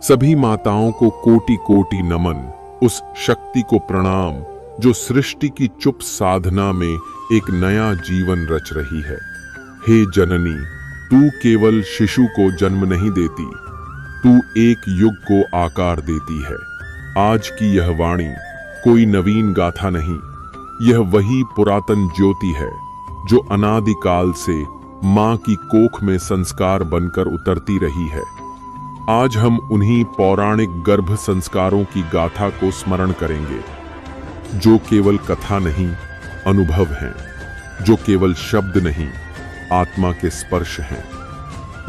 सभी माताओं को कोटि कोटि नमन, उस शक्ति को प्रणाम जो सृष्टि की चुप साधना में एक नया जीवन रच रही है। हे जननी, तू केवल शिशु को जन्म नहीं देती, तू एक युग को आकार देती है। आज की यह वाणी कोई नवीन गाथा नहीं, यह वही पुरातन ज्योति है जो अनादिकाल से मां की कोख में संस्कार बनकर उतरती रही है। आज हम उन्हीं पौराणिक गर्भ संस्कारों की गाथा को स्मरण करेंगे, जो केवल कथा नहीं, अनुभव हैं, जो केवल शब्द नहीं, आत्मा के स्पर्श हैं।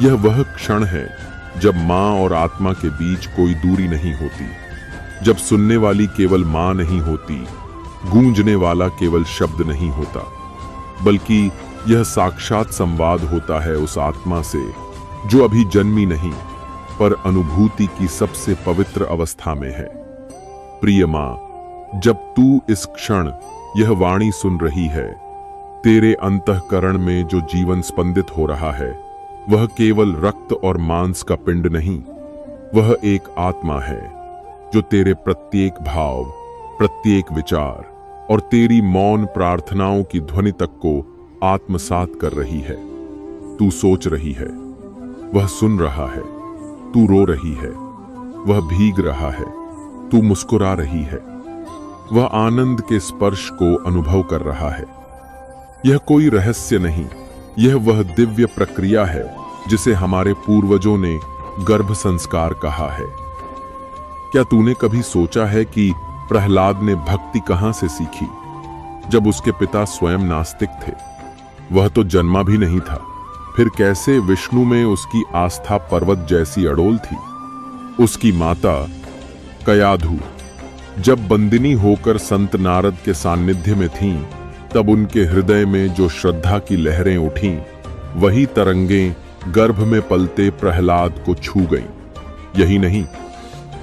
यह वह क्षण है जब मां और आत्मा के बीच कोई दूरी नहीं होती, जब सुनने वाली केवल मां नहीं होती, गूंजने वाला केवल शब्द नहीं होता, बल्कि यह साक्षात संवाद होता है उस आत्मा से जो अभी जन्मी नहीं, पर अनुभूति की सबसे पवित्र अवस्था में है। प्रिय मां, जब तू इस क्षण यह वाणी सुन रही है, तेरे अंतःकरण में जो जीवन स्पंदित हो रहा है, वह केवल रक्त और मांस का पिंड नहीं, वह एक आत्मा है जो तेरे प्रत्येक भाव, प्रत्येक विचार और तेरी मौन प्रार्थनाओं की ध्वनि तक को आत्मसात कर रही है। तू सोच रही है, वह सुन रहा है, तू रो रही है, वह भीग रहा है, तू मुस्कुरा रही है, वह आनंद के स्पर्श को अनुभव कर रहा है। यह कोई रहस्य नहीं, यह वह दिव्य प्रक्रिया है जिसे हमारे पूर्वजों ने गर्भ संस्कार कहा है। क्या तूने कभी सोचा है कि प्रहलाद ने भक्ति कहां से सीखी, जब उसके पिता स्वयं नास्तिक थे? वह तो जन्मा भी नहीं था, फिर कैसे विष्णु में उसकी आस्था पर्वत जैसी अड़ोल थी? उसकी माता कयाधु जब बंदिनी होकर संत नारद के सानिध्य में थीं, तब उनके हृदय में जो श्रद्धा की लहरें उठीं, वही तरंगें गर्भ में पलते प्रहलाद को छू गईं। यही नहीं,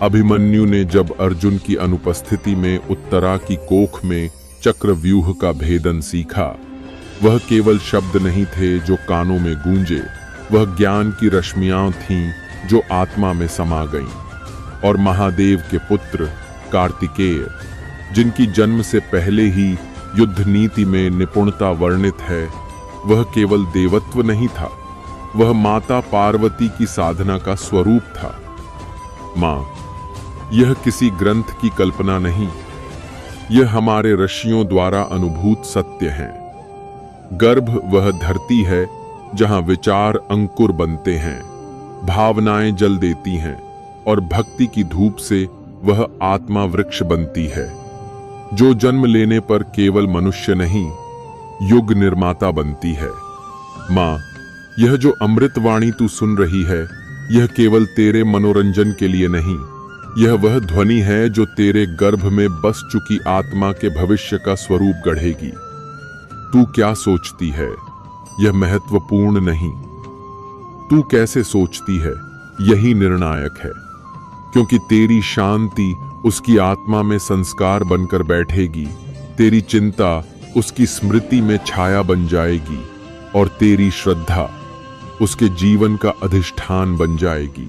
अभिमन्यु ने जब अर्जुन की अनुपस्थिति में उत्तरा की कोख में चक्रव्यूह का भेदन सीखा, वह केवल शब्द नहीं थे जो कानों में गूंजे, वह ज्ञान की रश्मियां थीं जो आत्मा में समा गईं। और महादेव के पुत्र कार्तिकेय, जिनकी जन्म से पहले ही युद्ध नीति में निपुणता वर्णित है, वह केवल देवत्व नहीं था, वह माता पार्वती की साधना का स्वरूप था। मां, यह किसी ग्रंथ की कल्पना नहीं, यह हमारे ऋषियों द्वारा अनुभूत सत्य है। गर्भ वह धरती है जहां विचार अंकुर बनते हैं, भावनाएं जल देती हैं और भक्ति की धूप से वह आत्मा वृक्ष बनती है, जो जन्म लेने पर केवल मनुष्य नहीं, युग निर्माता बनती है। मां, यह जो अमृत वाणी तू सुन रही है, यह केवल तेरे मनोरंजन के लिए नहीं, यह वह ध्वनि है जो तेरे गर्भ में बस चुकी आत्मा के भविष्य का स्वरूप गढ़ेगी। तू क्या सोचती है, यह महत्वपूर्ण नहीं, तू कैसे सोचती है यही निर्णायक है, क्योंकि तेरी शांति उसकी आत्मा में संस्कार बनकर बैठेगी, तेरी चिंता उसकी स्मृति में छाया बन जाएगी और तेरी श्रद्धा उसके जीवन का अधिष्ठान बन जाएगी।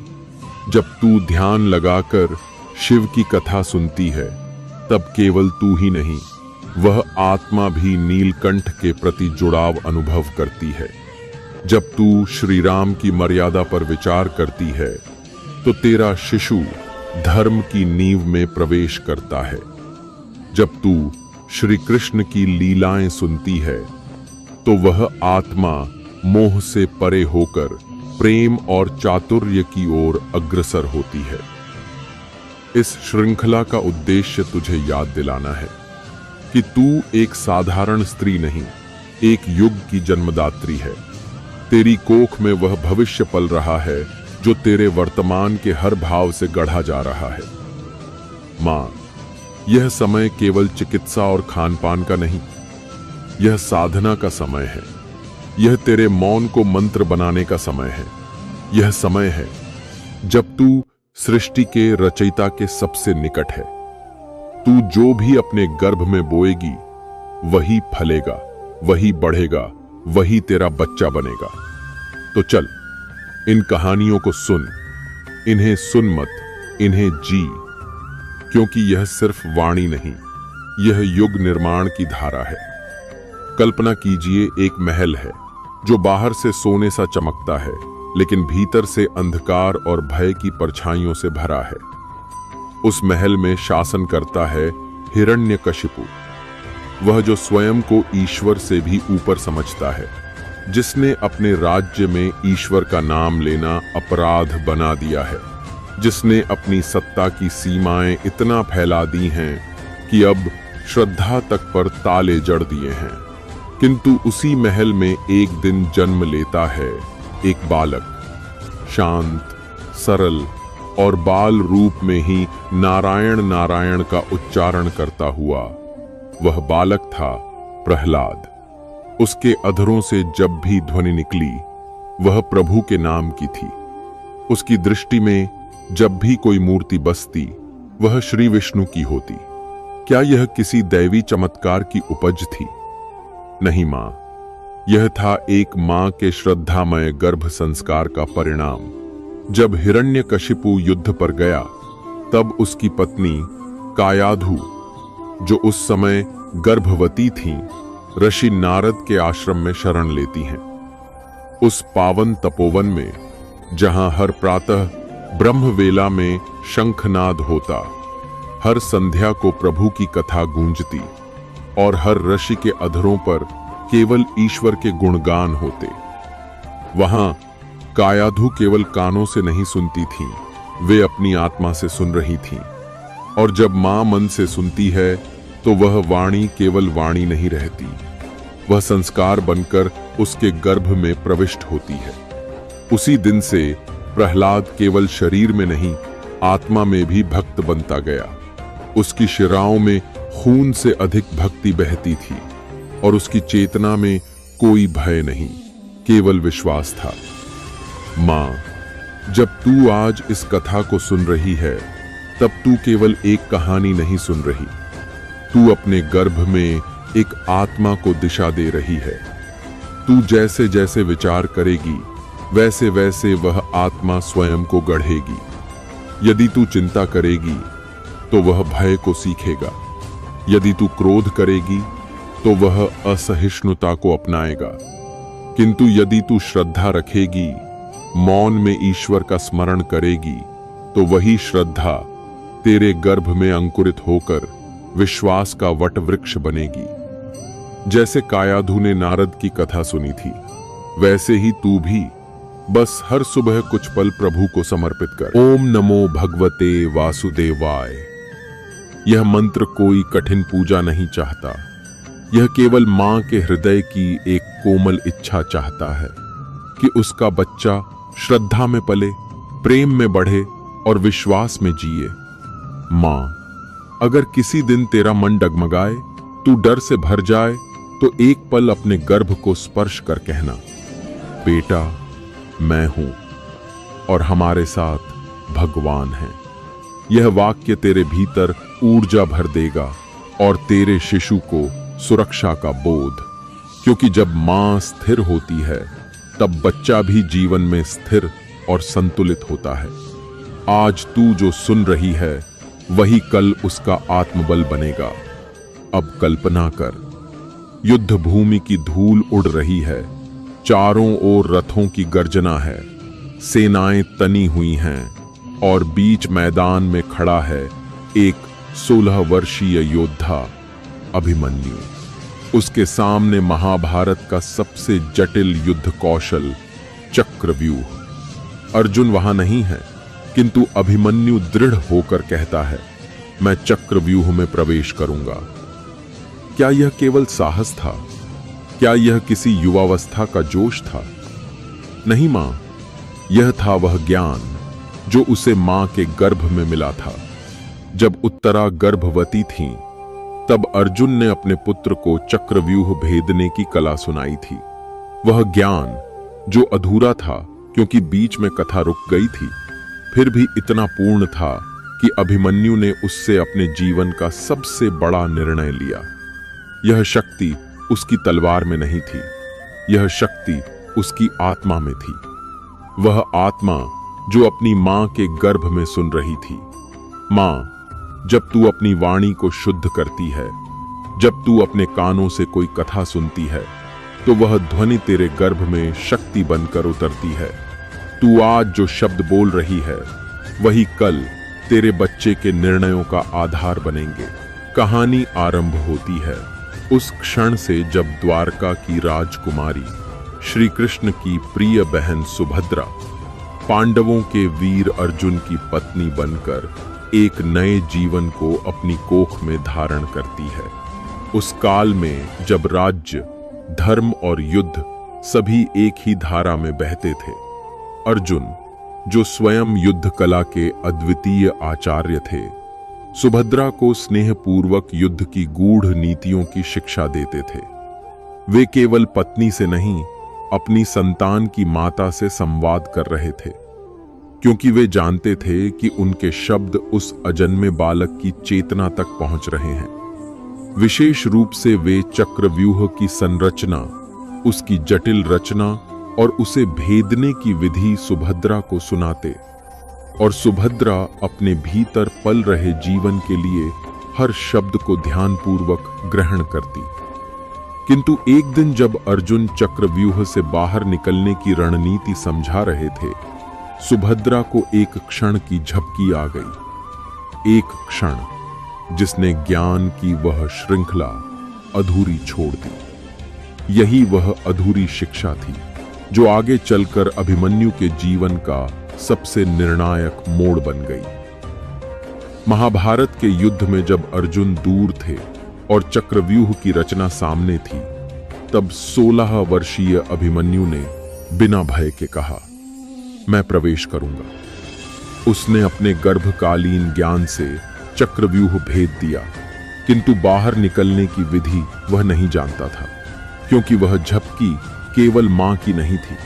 जब तू ध्यान लगाकर शिव की कथा सुनती है, तब केवल तू ही नहीं, वह आत्मा भी नीलकंठ के प्रति जुड़ाव अनुभव करती है। जब तू श्री राम की मर्यादा पर विचार करती है, तो तेरा शिशु धर्म की नींव में प्रवेश करता है। जब तू श्री कृष्ण की लीलाएं सुनती है, तो वह आत्मा मोह से परे होकर प्रेम और चातुर्य की ओर अग्रसर होती है। इस श्रृंखला का उद्देश्य तुझे याद दिलाना है कि तू एक साधारण स्त्री नहीं, एक युग की जन्मदात्री है। तेरी कोख में वह भविष्य पल रहा है जो तेरे वर्तमान के हर भाव से गढ़ा जा रहा है। मां, यह समय केवल चिकित्सा और खान पान का नहीं, यह साधना का समय है। यह तेरे मौन को मंत्र बनाने का समय है। यह समय है जब तू सृष्टि के रचयिता के सबसे निकट है। तू जो भी अपने गर्भ में बोएगी, वही फलेगा, वही बढ़ेगा, वही तेरा बच्चा बनेगा। तो चल, इन कहानियों को सुन, इन्हें सुन मत, इन्हें जी, क्योंकि यह सिर्फ वाणी नहीं, यह युग निर्माण की धारा है। कल्पना कीजिए, एक महल है जो बाहर से सोने सा चमकता है, लेकिन भीतर से अंधकार और भय की परछाइयों से भरा है। उस महल में शासन करता है हिरण्यकशिपु, वह जो स्वयं को ईश्वर से भी ऊपर समझता है, जिसने अपने राज्य में ईश्वर का नाम लेना अपराध बना दिया है, जिसने अपनी सत्ता की सीमाएं इतना फैला दी हैं कि अब श्रद्धा तक पर ताले जड़ दिए हैं। किंतु उसी महल में एक दिन जन्म लेता है एक बालक, शांत, सरल और बाल रूप में ही नारायण नारायण का उच्चारण करता हुआ। वह बालक था प्रहलाद। उसके अधरों से जब भी ध्वनि निकली, वह प्रभु के नाम की थी। उसकी दृष्टि में जब भी कोई मूर्ति बसती, वह श्री विष्णु की होती। क्या यह किसी दैवी चमत्कार की उपज थी? नहीं मां, यह था एक मां के श्रद्धामय गर्भ संस्कार का परिणाम। जब हिरण्यकशिपु युद्ध पर गया, तब उसकी पत्नी कायाधु, जो उस समय गर्भवती थीं, ऋषि नारद के आश्रम में शरण लेती हैं। उस पावन तपोवन में, जहां हर प्रातः ब्रह्मवेला में शंखनाद होता, हर संध्या को प्रभु की कथा गूंजती और हर ऋषि के अधरों पर केवल ईश्वर के गुणगान होते, वहां कायाधु केवल कानों से नहीं सुनती थीं, वे अपनी आत्मा से सुन रही थीं। और जब मां मन से सुनती है, तो वह वाणी केवल वाणी नहीं रहती, वह संस्कार बनकर उसके गर्भ में प्रविष्ट होती है। उसी दिन से प्रहलाद केवल शरीर में नहीं, आत्मा में भी भक्त बनता गया। उसकी शिराओं में खून से अधिक भक्ति बहती थी और उसकी चेतना में कोई भय नहीं, केवल विश्वास था। मां, जब तू आज इस कथा को सुन रही है, तब तू केवल एक कहानी नहीं सुन रही, तू अपने गर्भ में एक आत्मा को दिशा दे रही है। तू जैसे जैसे विचार करेगी, वैसे वैसे वह आत्मा स्वयं को गढ़ेगी। यदि तू चिंता करेगी, तो वह भय को सीखेगा। यदि तू क्रोध करेगी, तो वह असहिष्णुता को अपनाएगा। किंतु यदि तू श्रद्धा रखेगी, मौन में ईश्वर का स्मरण करेगी, तो वही श्रद्धा तेरे गर्भ में अंकुरित होकर विश्वास का वट वृक्ष बनेगी। जैसे कायाधु ने नारद की कथा सुनी थी, वैसे ही तू भी बस हर सुबह कुछ पल प्रभु को समर्पित कर। ओम नमो भगवते वासुदेवाय। यह मंत्र कोई कठिन पूजा नहीं चाहता, यह केवल मां के हृदय की एक कोमल इच्छा चाहता है कि उसका बच्चा श्रद्धा में पले, प्रेम में बढ़े और विश्वास में जिए। मां, अगर किसी दिन तेरा मन डगमगाए, तू डर से भर जाए, तो एक पल अपने गर्भ को स्पर्श कर कहना, बेटा मैं हूं और हमारे साथ भगवान है। यह वाक्य तेरे भीतर ऊर्जा भर देगा और तेरे शिशु को सुरक्षा का बोध, क्योंकि जब मां स्थिर होती है, तब बच्चा भी जीवन में स्थिर और संतुलित होता है। आज तू जो सुन रही है, वही कल उसका आत्मबल बनेगा। अब कल्पना कर, युद्ध भूमि की धूल उड़ रही है, चारों ओर रथों की गर्जना है, सेनाएं तनी हुई हैं और बीच मैदान में खड़ा है एक 16 वर्षीय योद्धा अभिमन्यु। उसके सामने महाभारत का सबसे जटिल युद्ध कौशल चक्रव्यूह। अर्जुन वहां नहीं है, किंतु अभिमन्यु दृढ़ होकर कहता है, मैं चक्रव्यूह में प्रवेश करूंगा। क्या यह केवल साहस था? क्या यह किसी युवावस्था का जोश था? नहीं मां, यह था वह ज्ञान जो उसे मां के गर्भ में मिला था। जब उत्तरा गर्भवती थी, तब अर्जुन ने अपने पुत्र को चक्रव्यूह भेदने की कला सुनाई थी। वह ज्ञान जो अधूरा था क्योंकि बीच में कथा रुक गई थी, फिर भी इतना पूर्ण था कि अभिमन्यु ने उससे अपने जीवन का सबसे बड़ा निर्णय लिया। यह शक्ति उसकी तलवार में नहीं थी, यह शक्ति उसकी आत्मा में थी। वह आत्मा जो अपनी मां के गर्भ में सुन रही थी। मां, जब तू अपनी वाणी को शुद्ध करती है, जब तू अपने कानों से कोई कथा सुनती है, तो वह ध्वनि तेरे गर्भ में शक्ति बनकर उतरती है। तू आज जो शब्द बोल रही है, वही कल तेरे बच्चे के निर्णयों का आधार बनेंगे। कहानी आरंभ होती है उस क्षण से जब द्वारका की राजकुमारी श्री कृष्ण की प्रिय बहन सुभद्रा पांडवों के वीर अर्जुन की पत्नी बनकर एक नए जीवन को अपनी कोख में धारण करती है। उस काल में जब राज्य, धर्म और युद्ध सभी एक ही धारा में बहते थे, अर्जुन, जो स्वयं युद्ध कला के अद्वितीय आचार्य थे, सुभद्रा को स्नेहपूर्वक युद्ध की गूढ़ नीतियों की शिक्षा देते थे। वे केवल पत्नी से नहीं, अपनी संतान की माता से संवाद कर रहे थे, क्योंकि वे जानते थे कि उनके शब्द उस अजन्मे बालक की चेतना तक पहुंच रहे हैं। विशेष रूप से वे चक्रव्यूह की संरचना, उसकी जटिल रचना और उसे भेदने की विधि सुभद्रा को सुनाते, और सुभद्रा अपने भीतर पल रहे जीवन के लिए हर शब्द को ध्यानपूर्वक ग्रहण करती। किंतु एक दिन जब अर्जुन चक्रव्यूह से बाहर निकलने की रणनीति समझा रहे थे, सुभद्रा को एक क्षण की झपकी आ गई। एक क्षण जिसने ज्ञान की वह श्रृंखला अधूरी छोड़ दी। यही वह अधूरी शिक्षा थी जो आगे चलकर अभिमन्यु के जीवन का सबसे निर्णायक मोड़ बन गई। महाभारत के युद्ध में जब अर्जुन दूर थे और चक्रव्यूह की रचना सामने थी, तब 16 वर्षीय अभिमन्यु ने बिना भय के कहा, मैं प्रवेश करूंगा। उसने अपने गर्भकालीन ज्ञान से चक्रव्यूह भेद दिया, किंतु बाहर निकलने की विधि वह नहीं जानता था, क्योंकि वह झपकी केवल मां की नहीं थी,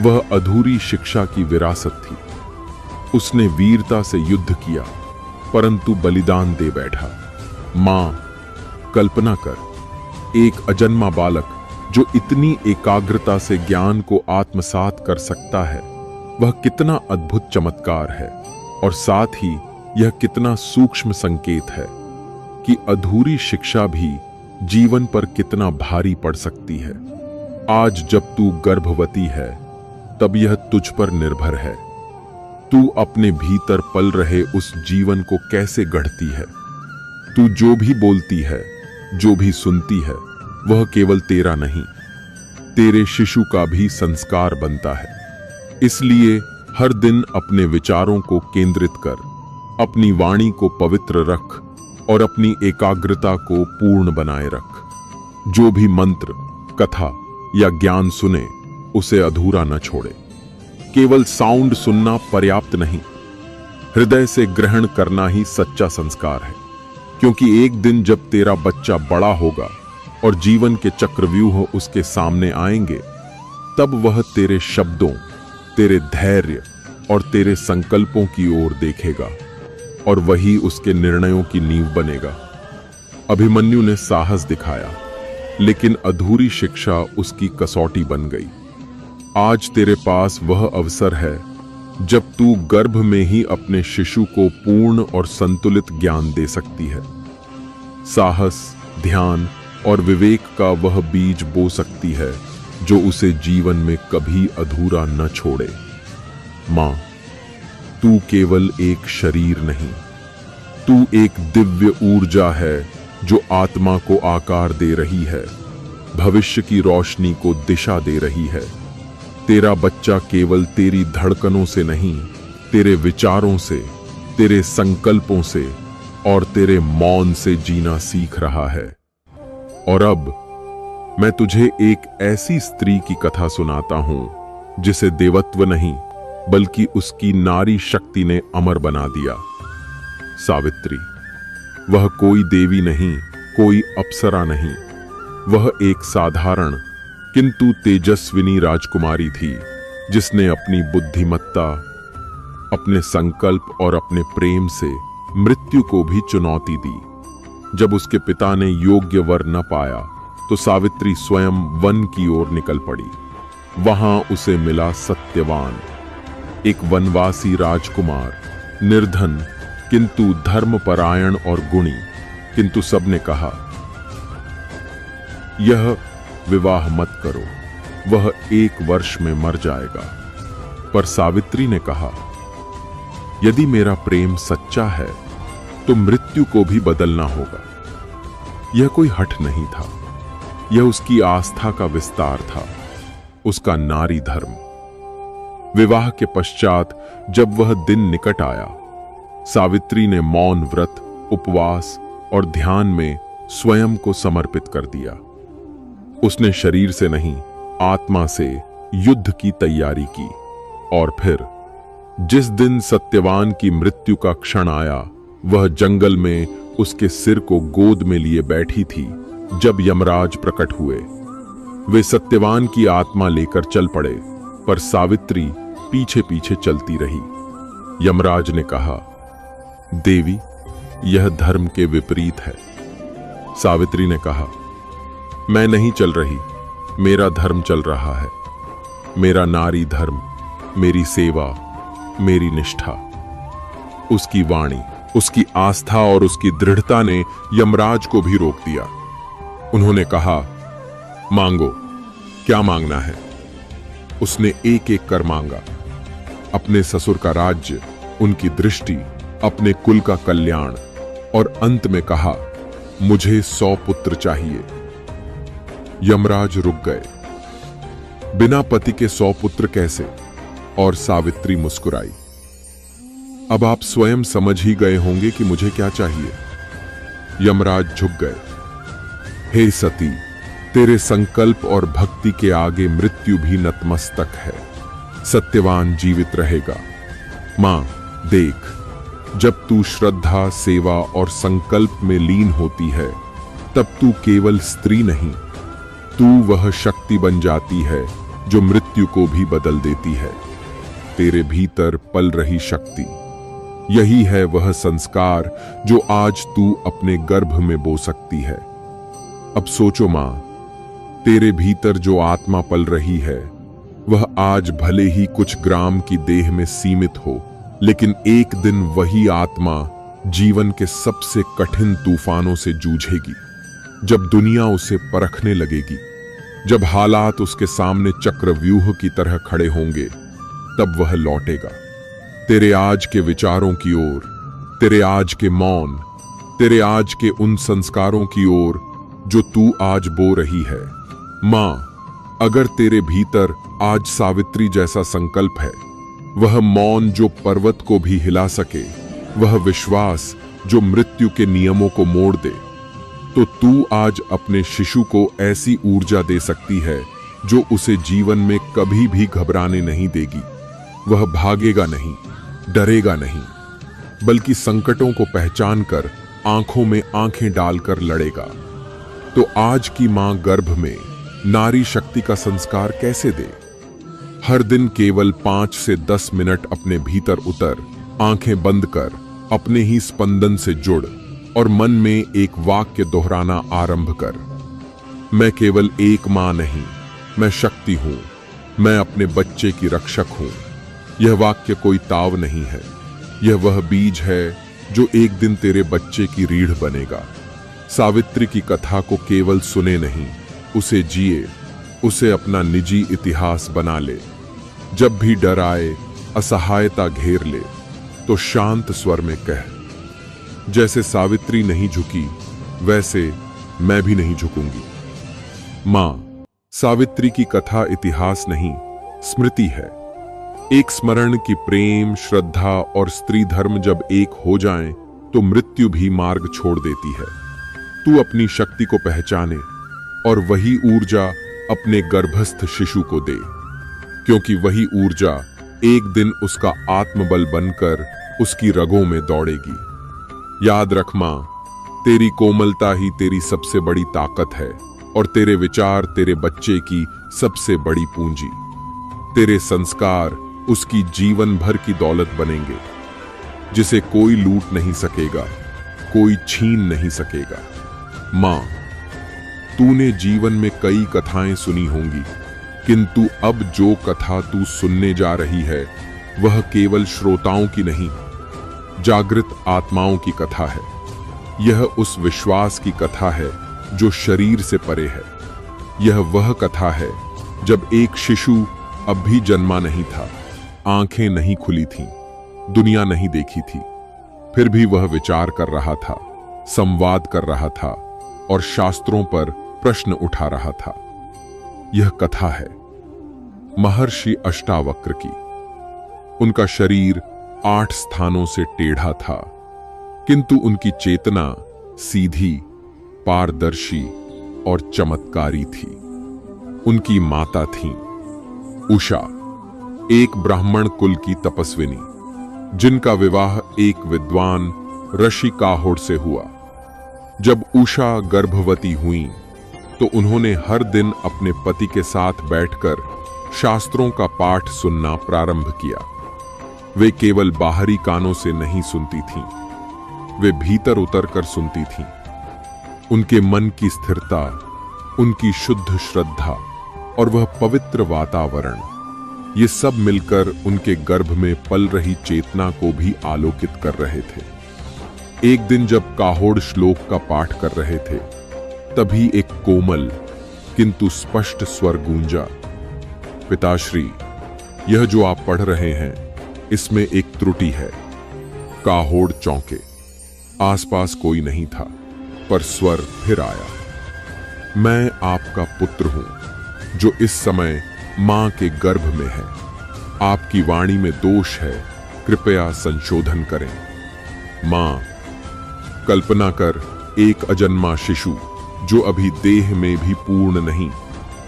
वह अधूरी शिक्षा की विरासत थी। उसने वीरता से युद्ध किया, परंतु बलिदान दे बैठा। मां, कल्पना कर, एक अजन्मा बालक जो इतनी एकाग्रता से ज्ञान को आत्मसात कर सकता है, वह कितना अद्भुत चमत्कार है। और साथ ही यह कितना सूक्ष्म संकेत है कि अधूरी शिक्षा भी जीवन पर कितना भारी पड़ सकती है। आज जब तू गर्भवती है, तब यह तुझ पर निर्भर है। तू अपने भीतर पल रहे उस जीवन को कैसे गढ़ती है। तू जो भी बोलती है, जो भी सुनती है, वह केवल तेरा नहीं, तेरे शिशु का भी संस्कार बनता है। इसलिए हर दिन अपने विचारों को केंद्रित कर, अपनी वाणी को पवित्र रख और अपनी एकाग्रता को पूर्ण बनाए रख। जो भी मंत्र, कथा या ज्ञान सुने, उसे अधूरा न छोड़े। केवल साउंड सुनना पर्याप्त नहीं, हृदय से ग्रहण करना ही सच्चा संस्कार है। क्योंकि एक दिन जब तेरा बच्चा बड़ा होगा और जीवन के चक्रव्यूह उसके सामने आएंगे, तब वह तेरे शब्दों, तेरे धैर्य और तेरे संकल्पों की ओर देखेगा, और वही उसके निर्णयों की नींव बनेगा। अभिमन्यु ने साहस दिखाया, लेकिन अधूरी शिक्षा उसकी कसौटी बन गई। आज तेरे पास वह अवसर है जब तू गर्भ में ही अपने शिशु को पूर्ण और संतुलित ज्ञान दे सकती है। साहस, ध्यान और विवेक का वह बीज बो सकती है जो उसे जीवन में कभी अधूरा न छोड़े। मां, तू केवल एक शरीर नहीं, तू एक दिव्य ऊर्जा है जो आत्मा को आकार दे रही है, भविष्य की रोशनी को दिशा दे रही है। तेरा बच्चा केवल तेरी धड़कनों से नहीं, तेरे विचारों से, तेरे संकल्पों से और तेरे मौन से जीना सीख रहा है। और अब मैं तुझे एक ऐसी स्त्री की कथा सुनाता हूं जिसे देवत्व नहीं, बल्कि उसकी नारी शक्ति ने अमर बना दिया। सावित्री, वह कोई देवी नहीं, कोई अप्सरा नहीं, वह एक साधारण किंतु तेजस्विनी राजकुमारी थी, जिसने अपनी बुद्धिमत्ता, अपने संकल्प और अपने प्रेम से मृत्यु को भी चुनौती दी। जब उसके पिता ने योग्य वर न पाया, तो सावित्री स्वयं वन की ओर निकल पड़ी। वहां उसे मिला सत्यवान, एक वनवासी राजकुमार, निर्धन किंतु धर्मपरायण और गुणी। किंतु सबने कहा, यह विवाह मत करो, वह 1 वर्ष में मर जाएगा। पर सावित्री ने कहा, यदि मेरा प्रेम सच्चा है तो मृत्यु को भी बदलना होगा। यह कोई हठ नहीं था, यह उसकी आस्था का विस्तार था, उसका नारी धर्म। विवाह के पश्चात जब वह दिन निकट आया, सावित्री ने मौन व्रत, उपवास और ध्यान में स्वयं को समर्पित कर दिया। उसने शरीर से नहीं, आत्मा से युद्ध की तैयारी की। और फिर जिस दिन सत्यवान की मृत्यु का क्षण आया, वह जंगल में उसके सिर को गोद में लिए बैठी थी जब यमराज प्रकट हुए। वे सत्यवान की आत्मा लेकर चल पड़े, पर सावित्री पीछे पीछे चलती रही। यमराज ने कहा, देवी, यह धर्म के विपरीत है। सावित्री ने कहा, मैं नहीं चल रही, मेरा धर्म चल रहा है। मेरा नारी धर्म, मेरी सेवा, मेरी निष्ठा। उसकी वाणी, उसकी आस्था और उसकी दृढ़ता ने यमराज को भी रोक दिया। उन्होंने कहा, मांगो, क्या मांगना है? उसने एक एक कर मांगा। अपने ससुर का राज्य, उनकी दृष्टि, अपने कुल का कल्याण, और अंत में कहा, मुझे 100 पुत्र चाहिए। यमराज रुक गए। बिना पति के 100 पुत्र कैसे? और सावित्री मुस्कुराई। अब आप स्वयं समझ ही गए होंगे कि मुझे क्या चाहिए। यमराज झुक गए। हे सती, तेरे संकल्प और भक्ति के आगे मृत्यु भी नतमस्तक है। सत्यवान जीवित रहेगा। मां, देख, जब तू श्रद्धा, सेवा और संकल्प में लीन होती है, तब तू केवल स्त्री नहीं, तू वह शक्ति बन जाती है जो मृत्यु को भी बदल देती है। तेरे भीतर पल रही शक्ति, यही है वह संस्कार जो आज तू अपने गर्भ में बो सकती है। अब सोचो मां, तेरे भीतर जो आत्मा पल रही है, वह आज भले ही कुछ ग्राम की देह में सीमित हो, लेकिन एक दिन वही आत्मा जीवन के सबसे कठिन तूफानों से जूझेगी। जब दुनिया उसे परखने लगेगी, जब हालात उसके सामने चक्रव्यूह की तरह खड़े होंगे, तब वह लौटेगा तेरे आज के विचारों की ओर, तेरे आज के मौन, तेरे आज के उन संस्कारों की ओर जो तू आज बो रही है। मां, अगर तेरे भीतर आज सावित्री जैसा संकल्प है, वह मौन जो पर्वत को भी हिला सके, वह विश्वास जो मृत्यु के नियमों को मोड़ दे, तो तू आज अपने शिशु को ऐसी ऊर्जा दे सकती है जो उसे जीवन में कभी भी घबराने नहीं देगी। वह भागेगा नहीं, डरेगा नहीं, बल्कि संकटों को पहचान कर आंखों में आंखें डालकर लड़ेगा। तो आज की मां गर्भ में नारी शक्ति का संस्कार कैसे दे? हर दिन केवल 5 से 10 मिनट अपने भीतर उतर, आंखें बंद कर, अपने ही स्पंदन से जुड़ और मन में एक वाक्य दोहराना आरंभ कर। मैं केवल एक मां नहीं, मैं शक्ति हूं, मैं अपने बच्चे की रक्षक हूं। यह वाक्य कोई ताव नहीं है, यह वह बीज है जो एक दिन तेरे बच्चे की रीढ़ बनेगा। सावित्री की कथा को केवल सुने नहीं, उसे जिए, उसे अपना निजी इतिहास बना ले। जब भी डर आए, असहायता घेर ले, तो शांत स्वर में कह, जैसे सावित्री नहीं झुकी, वैसे मैं भी नहीं झुकूंगी। मां, सावित्री की कथा इतिहास नहीं, स्मृति है। एक स्मरण की प्रेम, श्रद्धा और स्त्री धर्म जब एक हो जाएं, तो मृत्यु भी मार्ग छोड़ देती है। तू अपनी शक्ति को पहचाने और वही ऊर्जा अपने गर्भस्थ शिशु को दे, क्योंकि वही ऊर्जा एक दिन उसका आत्मबल बनकर उसकी रगों में दौड़ेगी। याद रख मां, तेरी कोमलता ही तेरी सबसे बड़ी ताकत है और तेरे विचार तेरे बच्चे की सबसे बड़ी पूंजी। तेरे संस्कार उसकी जीवन भर की दौलत बनेंगे, जिसे कोई लूट नहीं सकेगा, कोई छीन नहीं सकेगा। मां, तूने जीवन में कई कथाएं सुनी होंगी, किंतु अब जो कथा तू सुनने जा रही है, वह केवल श्रोताओं की नहीं, जागृत आत्माओं की कथा है। यह उस विश्वास की कथा है जो शरीर से परे है। यह वह कथा है जब एक शिशु अब भी जन्मा नहीं था, आंखें नहीं खुली थीं, दुनिया नहीं देखी थी, फिर भी वह विचार कर रहा था, संवाद कर रहा था और शास्त्रों पर प्रश्न उठा रहा था। यह कथा है महर्षि अष्टावक्र की। उनका शरीर 8 स्थानों से टेढ़ा था, किंतु उनकी चेतना सीधी, पारदर्शी और चमत्कारी थी। उनकी माता थीं उषा, एक ब्राह्मण कुल की तपस्विनी, जिनका विवाह एक विद्वान ऋषि काहोड़ से हुआ। जब उषा गर्भवती हुईं, तो उन्होंने हर दिन अपने पति के साथ बैठकर शास्त्रों का पाठ सुनना प्रारंभ किया। वे केवल बाहरी कानों से नहीं सुनती थीं, वे भीतर उतरकर सुनती थीं। उनके मन की स्थिरता, उनकी शुद्ध श्रद्धा और वह पवित्र वातावरण, ये सब मिलकर उनके गर्भ में पल रही चेतना को भी आलोकित कर रहे थे। एक दिन जब काहोड़ श्लोक का पाठ कर रहे थे, तभी एक कोमल किंतु स्पष्ट स्वर गूंजा, पिताश्री, यह जो आप पढ़ रहे हैं, इसमें एक त्रुटि है। काहोड़ चौंके। आसपास कोई नहीं था, पर स्वर फिर आया, मैं आपका पुत्र हूं, जो इस समय मां के गर्भ में है। आपकी वाणी में दोष है, कृपया संशोधन करें। मां, कल्पना कर, एक अजन्मा शिशु जो अभी देह में भी पूर्ण नहीं,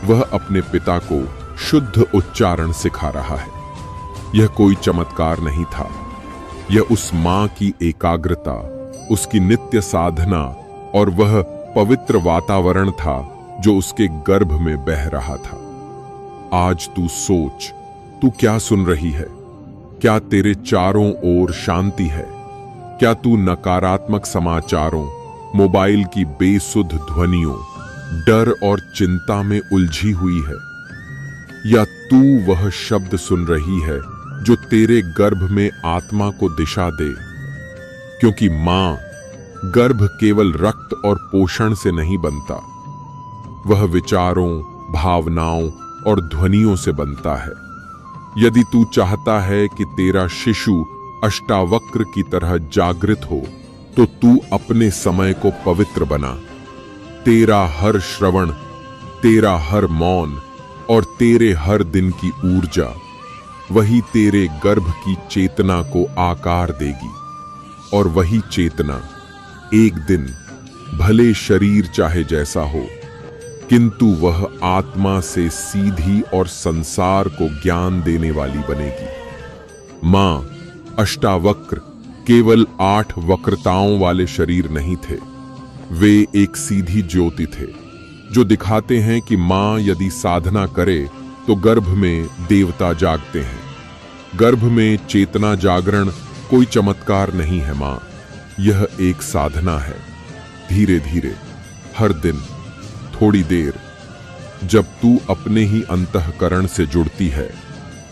वह अपने पिता को शुद्ध उच्चारण सिखा रहा है। यह कोई चमत्कार नहीं था, यह उस मां की एकाग्रता, उसकी नित्य साधना और वह पवित्र वातावरण था जो उसके गर्भ में बह रहा था। आज तू सोच, तू क्या सुन रही है? क्या तेरे चारों ओर शांति है? क्या तू नकारात्मक समाचारों, मोबाइल की बेसुध ध्वनियों, डर और चिंता में उलझी हुई है? या तू वह शब्द सुन रही है जो तेरे गर्भ में आत्मा को दिशा दे? क्योंकि मां, गर्भ केवल रक्त और पोषण से नहीं बनता, वह विचारों, भावनाओं और ध्वनियों से बनता है। यदि तू चाहता है कि तेरा शिशु अष्टावक्र की तरह जागृत हो, तो तू अपने समय को पवित्र बना। तेरा हर श्रवण, तेरा हर मौन और तेरे हर दिन की ऊर्जा, वही तेरे गर्भ की चेतना को आकार देगी। और वही चेतना एक दिन, भले शरीर चाहे जैसा हो, किंतु वह आत्मा से सीधी और संसार को ज्ञान देने वाली बनेगी। मां, अष्टावक्र केवल 8 वक्रताओं वाले शरीर नहीं थे, वे एक सीधी ज्योति थे जो दिखाते हैं कि मां यदि साधना करे तो गर्भ में देवता जागते हैं। गर्भ में चेतना जागरण कोई चमत्कार नहीं है मां, यह एक साधना है। धीरे धीरे, हर दिन, थोड़ी देर, जब तू अपने ही अंतःकरण से जुड़ती है,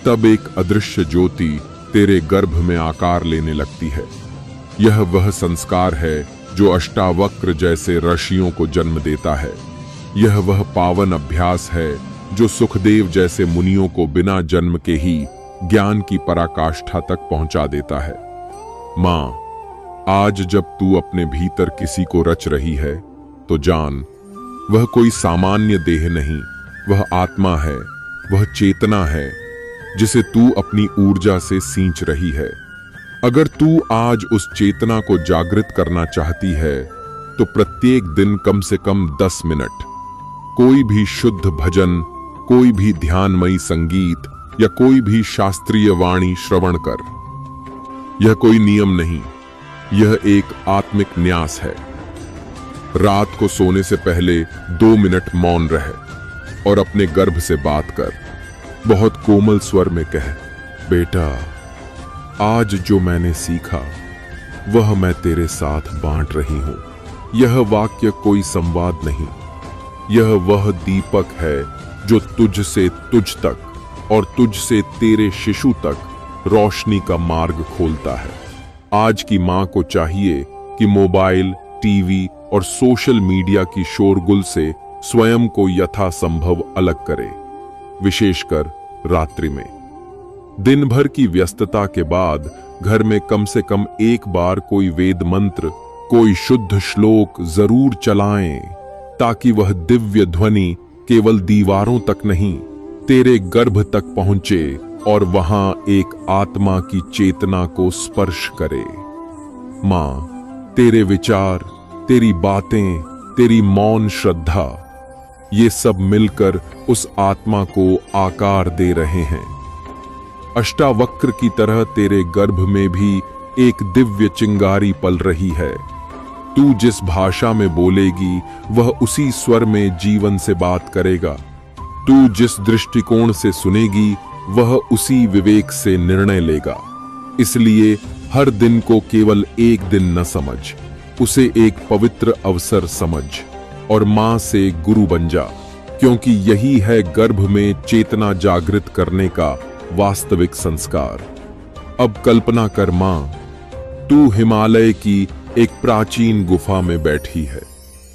तब एक अदृश्य ज्योति तेरे गर्भ में आकार लेने लगती है। यह वह संस्कार है जो अष्टावक्र जैसे ऋषियों को जन्म देता है। यह वह पावन अभ्यास है जो सुखदेव जैसे मुनियों को बिना जन्म के ही ज्ञान की पराकाष्ठा तक पहुंचा देता है। मां, आज जब तू अपने भीतर किसी को रच रही है, तो जान, वह कोई सामान्य देह नहीं, वह आत्मा है, वह चेतना है जिसे तू अपनी ऊर्जा से सींच रही है। अगर तू आज उस चेतना को जागृत करना चाहती है, तो प्रत्येक दिन कम से कम 10 मिनट कोई भी शुद्ध भजन, कोई भी ध्यानमयी संगीत या कोई भी शास्त्रीय वाणी श्रवण कर। यह कोई नियम नहीं, यह एक आत्मिक न्यास है। रात को सोने से पहले 2 मिनट मौन रहे और अपने गर्भ से बात कर। बहुत कोमल स्वर में कह, बेटा, आज जो मैंने सीखा वह मैं तेरे साथ बांट रही हूं। यह वाक्य कोई संवाद नहीं, यह वह दीपक है जो तुझ से तुझ तक और तुझ से तेरे शिशु तक रोशनी का मार्ग खोलता है। आज की मां को चाहिए कि मोबाइल, टीवी और सोशल मीडिया की शोरगुल से स्वयं को यथासंभव अलग करे, विशेषकर रात्रि में। दिन भर की व्यस्तता के बाद घर में कम से कम एक बार कोई वेद मंत्र, कोई शुद्ध श्लोक जरूर चलाएं, ताकि वह दिव्य ध्वनि केवल दीवारों तक नहीं, तेरे गर्भ तक पहुंचे और वहां एक आत्मा की चेतना को स्पर्श करे। मां, तेरे विचार, तेरी बातें, तेरी मौन श्रद्धा, ये सब मिलकर उस आत्मा को आकार दे रहे हैं। अष्टावक्र की तरह तेरे गर्भ में भी एक दिव्य चिंगारी पल रही है। तू जिस भाषा में बोलेगी वह उसी स्वर में जीवन से बात करेगा। तू जिस दृष्टिकोण से सुनेगी वह उसी विवेक से निर्णय लेगा। इसलिए हर दिन को केवल एक दिन न समझ, उसे एक पवित्र अवसर समझ और मां से गुरु बन जा, क्योंकि यही है गर्भ में चेतना जागृत करने का वास्तविक संस्कार। अब कल्पना कर मां, तू हिमालय की एक प्राचीन गुफा में बैठी है।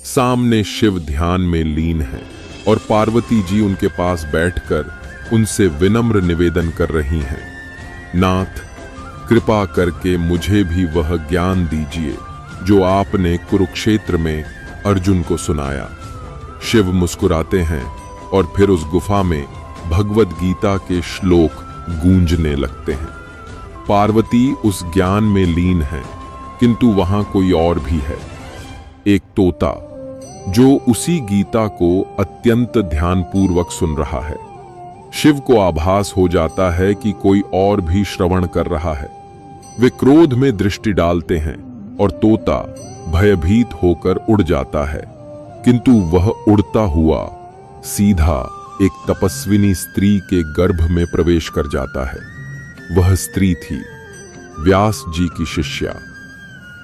सामने शिव ध्यान में लीन है और पार्वती जी उनके पास बैठकर उनसे विनम्र निवेदन कर रही हैं। नाथ, कृपा करके मुझे भी वह ज्ञान दीजिए जो आपने कुरुक्षेत्र में अर्जुन को सुनाया। शिव मुस्कुराते हैं और फिर उस गुफा में भगवद गीता के श्लोक गूंजने लगते हैं। पार्वती उस ज्ञान में लीन है, किंतु वहां कोई और भी है, एक तोता जो उसी गीता को अत्यंत ध्यानपूर्वक सुन रहा है। शिव को आभास हो जाता है कि कोई और भी श्रवण कर रहा है। वे क्रोध में दृष्टि डालते हैं और तोता भयभीत होकर उड़ जाता है, किंतु वह उड़ता हुआ सीधा एक तपस्विनी स्त्री के गर्भ में प्रवेश कर जाता है। वह स्त्री थी व्यास जी की शिष्या,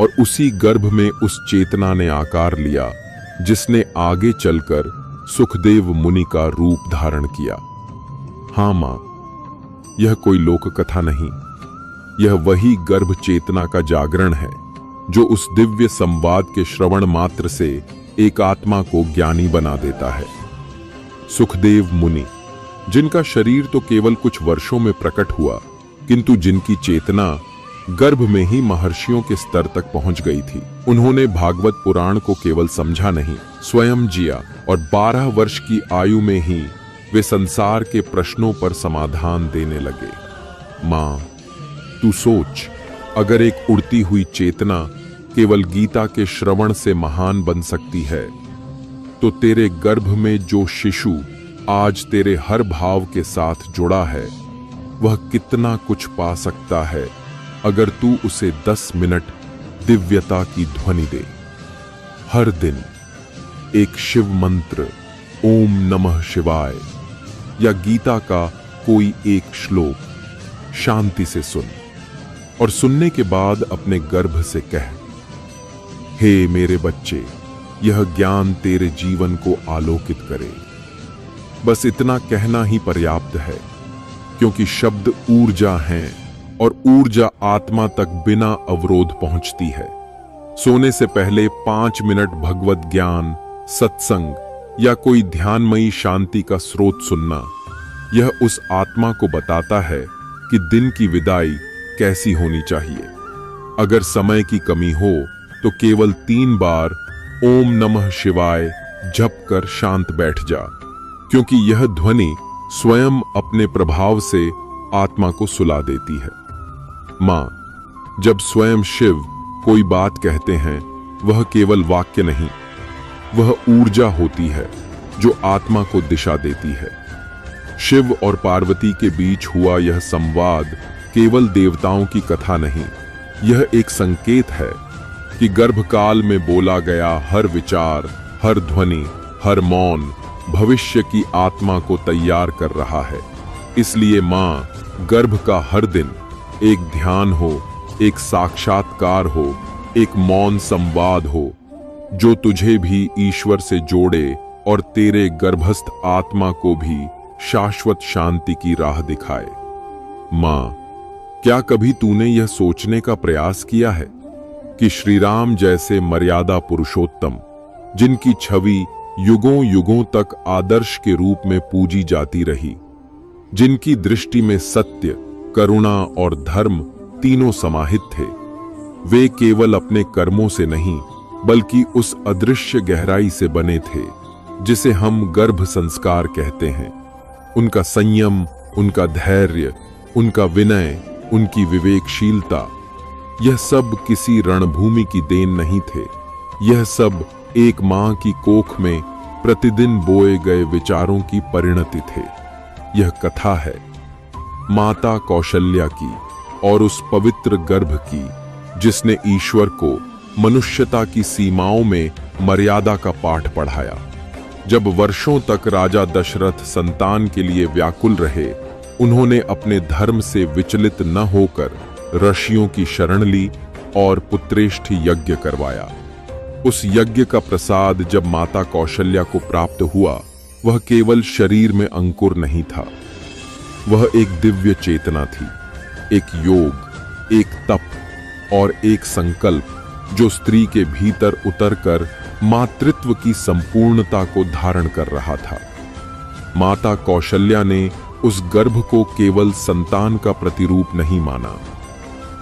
और उसी गर्भ में उस चेतना ने आकार लिया जिसने आगे चलकर सुखदेव मुनि का रूप धारण किया। हां मां, यह कोई लोक कथा नहीं, यह वही गर्भ चेतना का जागरण है जो उस दिव्य संवाद के श्रवण मात्र से एक आत्मा को ज्ञानी बना देता है। सुखदेव मुनि, जिनका शरीर तो केवल कुछ वर्षों में प्रकट हुआ, किंतु जिनकी चेतना गर्भ में ही महर्षियों के स्तर तक पहुंच गई थी। उन्होंने भागवत पुराण को केवल समझा नहीं, स्वयं जिया, और 12 वर्ष की आयु में ही वे संसार के प्रश्नों पर समाधान देने लगे। मां, तू सोच, अगर एक उड़ती हुई चेतना केवल गीता के श्रवण से महान बन सकती है, तो तेरे गर्भ में जो शिशु आज तेरे हर भाव के साथ जुड़ा है, वह कितना कुछ पा सकता है अगर तू उसे 10 मिनट दिव्यता की ध्वनि दे। हर दिन एक शिव मंत्र, ओम नमः शिवाय, या गीता का कोई एक श्लोक शांति से सुन, और सुनने के बाद अपने गर्भ से कह, हे मेरे बच्चे, यह ज्ञान तेरे जीवन को आलोकित करे। बस इतना कहना ही पर्याप्त है, क्योंकि शब्द ऊर्जा हैं और ऊर्जा आत्मा तक बिना अवरोध पहुंचती है। सोने से पहले 5 मिनट भगवत ज्ञान, सत्संग या कोई ध्यानमयी शांति का स्रोत सुनना, यह उस आत्मा को बताता है कि दिन की विदाई कैसी होनी चाहिए। अगर समय की कमी हो तो केवल 3 बार ओम नमः शिवाय जप कर शांत बैठ जा, क्योंकि यह ध्वनि स्वयं अपने प्रभाव से आत्मा को सुला देती है। मां, जब स्वयं शिव कोई बात कहते हैं, वह केवल वाक्य नहीं, वह ऊर्जा होती है जो आत्मा को दिशा देती है। शिव और पार्वती के बीच हुआ यह संवाद केवल देवताओं की कथा नहीं, यह एक संकेत है कि गर्भकाल में बोला गया हर विचार, हर ध्वनि, हर मौन भविष्य की आत्मा को तैयार कर रहा है। इसलिए मां, गर्भ का हर दिन एक ध्यान हो, एक साक्षात्कार हो, एक मौन संवाद हो, जो तुझे भी ईश्वर से जोड़े और तेरे गर्भस्थ आत्मा को भी शाश्वत शांति की राह दिखाए। मां, क्या कभी तूने यह सोचने का प्रयास किया है कि श्री राम जैसे मर्यादा पुरुषोत्तम, जिनकी छवि युगों युगों तक आदर्श के रूप में पूजी जाती रही, जिनकी दृष्टि में सत्य, करुणा और धर्म तीनों समाहित थे, वे केवल अपने कर्मों से नहीं बल्कि उस अदृश्य गहराई से बने थे जिसे हम गर्भ संस्कार कहते हैं। उनका संयम, उनका धैर्य, उनका विनय, उनकी विवेकशीलता, यह सब किसी रणभूमि की देन नहीं थे। यह सब एक मां की कोख में प्रतिदिन बोए गए विचारों की परिणति थे। यह कथा है माता कौशल्या की और उस पवित्र गर्भ की जिसने ईश्वर को मनुष्यता की सीमाओं में मर्यादा का पाठ पढ़ाया। जब वर्षों तक राजा दशरथ संतान के लिए व्याकुल रहे, उन्होंने अपने धर्म से विचलित न होकर ऋषियों की शरण ली और पुत्रेष्ठ यज्ञ करवाया। उस यज्ञ का प्रसाद जब माता कौशल्या को प्राप्त हुआ, वह केवल शरीर में अंकुर नहीं था, वह एक दिव्य चेतना थी, एक योग, एक तप और एक संकल्प जो स्त्री के भीतर उतरकर मातृत्व की संपूर्णता को धारण कर रहा था। माता कौशल्या ने उस गर्भ को केवल संतान का प्रतिरूप नहीं माना,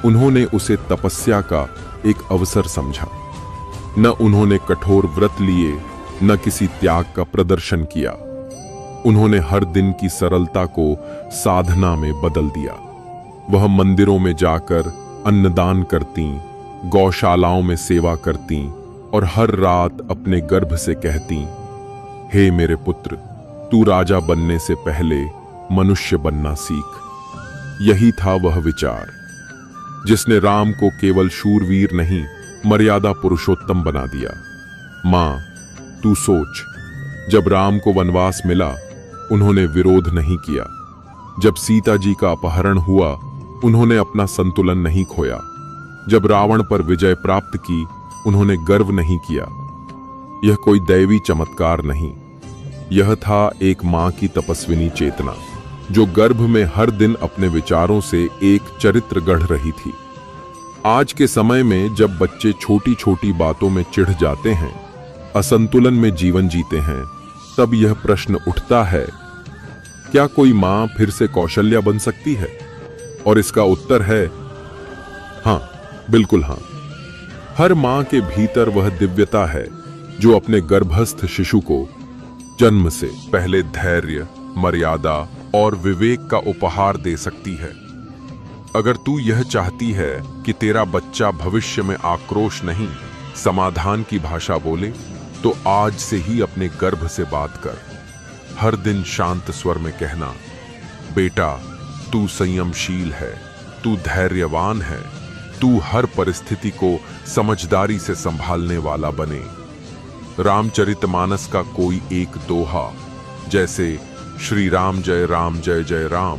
उन्होंने उसे तपस्या का एक अवसर समझा। न उन्होंने कठोर व्रत लिए, न किसी त्याग का प्रदर्शन किया। उन्होंने हर दिन की सरलता को साधना में बदल दिया। वह मंदिरों में जाकर अन्नदान करतीं, गौशालाओं में सेवा करतीं और हर रात अपने गर्भ से कहतीं, हे मेरे पुत्र, तू राजा बनने से पहले मनुष्य बनना सीख। यही था वह विचार जिसने राम को केवल शूरवीर नहीं, मर्यादा पुरुषोत्तम बना दिया। मां, तू सोच, जब राम को वनवास मिला, उन्होंने विरोध नहीं किया। जब सीता जी का अपहरण हुआ, उन्होंने अपना संतुलन नहीं खोया। जब रावण पर विजय प्राप्त की, उन्होंने गर्व नहीं किया। यह कोई दैवी चमत्कार नहीं, यह था एक मां की तपस्विनी चेतना जो गर्भ में हर दिन अपने विचारों से एक चरित्र गढ़ रही थी। आज के समय में जब बच्चे छोटी छोटी बातों में चिढ़ जाते हैं, असंतुलन में जीवन जीते हैं, तब यह प्रश्न उठता है, क्या कोई मां फिर से कौशल्या बन सकती है? और इसका उत्तर है हां, बिल्कुल हां। हर मां के भीतर वह दिव्यता है जो अपने गर्भस्थ शिशु को जन्म से पहले धैर्य, मर्यादा और विवेक का उपहार दे सकती है। अगर तू यह चाहती है कि तेरा बच्चा भविष्य में आक्रोश नहीं, समाधान की भाषा बोले, तो आज से ही अपने गर्भ से बात कर। हर दिन शांत स्वर में कहना, बेटा, तू संयमशील है, तू धैर्यवान है, तू हर परिस्थिति को समझदारी से संभालने वाला बने। रामचरितमानस का कोई एक दोहा, जैसे श्री राम जय जय राम,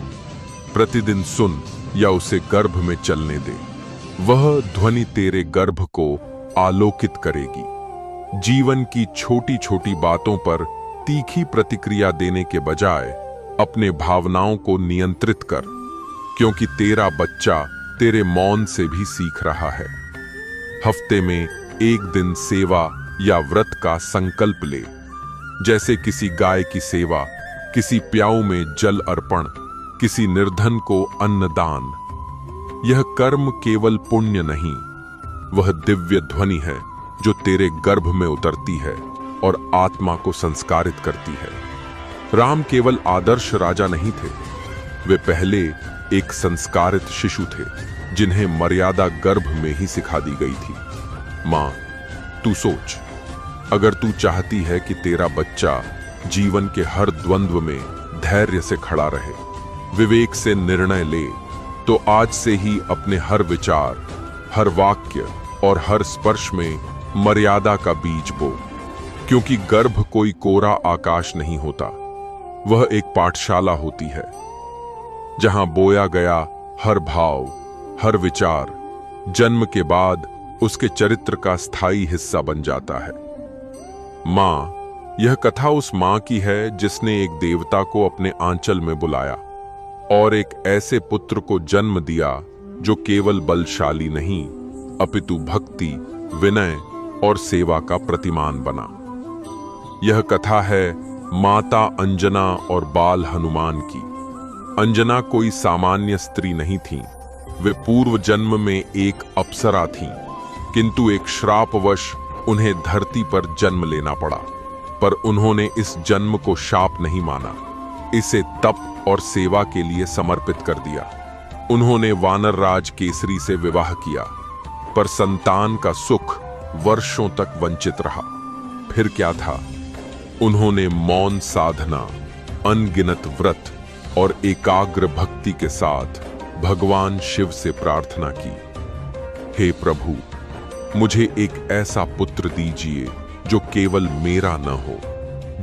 प्रतिदिन सुन या उसे गर्भ में चलने दे। वह ध्वनि तेरे गर्भ को आलोकित करेगी। जीवन की छोटी छोटी बातों पर तीखी प्रतिक्रिया देने के बजाय अपने भावनाओं को नियंत्रित कर, क्योंकि तेरा बच्चा तेरे मौन से भी सीख रहा है। हफ्ते में एक दिन सेवा या व्रत का संकल्प ले, जैसे किसी गाय की सेवा, किसी प्याऊ में जल अर्पण, किसी निर्धन को अन्नदान। यह कर्म केवल पुण्य नहीं, वह दिव्य ध्वनि है जो तेरे गर्भ में उतरती है और आत्मा को संस्कारित करती है। राम केवल आदर्श राजा नहीं थे, वे पहले एक संस्कारित शिशु थे जिन्हें मर्यादा गर्भ में ही सिखा दी गई थी। मां, तू सोच, अगर तू चाहती है कि तेरा बच्चा जीवन के हर द्वंद्व में धैर्य से खड़ा रहे, विवेक से निर्णय ले, तो आज से ही अपने हर विचार, हर वाक्य और हर स्पर्श में मर्यादा का बीज बो। क्योंकि गर्भ कोई कोरा आकाश नहीं होता, वह एक पाठशाला होती है जहां बोया गया हर भाव, हर विचार जन्म के बाद उसके चरित्र का स्थायी हिस्सा बन जाता है। मां, यह कथा उस मां की है जिसने एक देवता को अपने आंचल में बुलाया और एक ऐसे पुत्र को जन्म दिया जो केवल बलशाली नहीं अपितु भक्ति, विनय और सेवा का प्रतिमान बना। यह कथा है माता अंजना और बाल हनुमान की। अंजना कोई सामान्य स्त्री नहीं थी, वे पूर्व जन्म में एक अप्सरा थीं, किंतु एक श्रापवश उन्हें धरती पर जन्म लेना पड़ा। पर उन्होंने इस जन्म को शाप नहीं माना, इसे तप और सेवा के लिए समर्पित कर दिया। उन्होंने वानर राज केसरी से विवाह किया, पर संतान का सुख वर्षों तक वंचित रहा। फिर क्या था? उन्होंने मौन साधना, अनगिनत व्रत और एकाग्र भक्ति के साथ भगवान शिव से प्रार्थना की, हे प्रभु, मुझे एक ऐसा पुत्र दीजिए जो केवल मेरा न हो,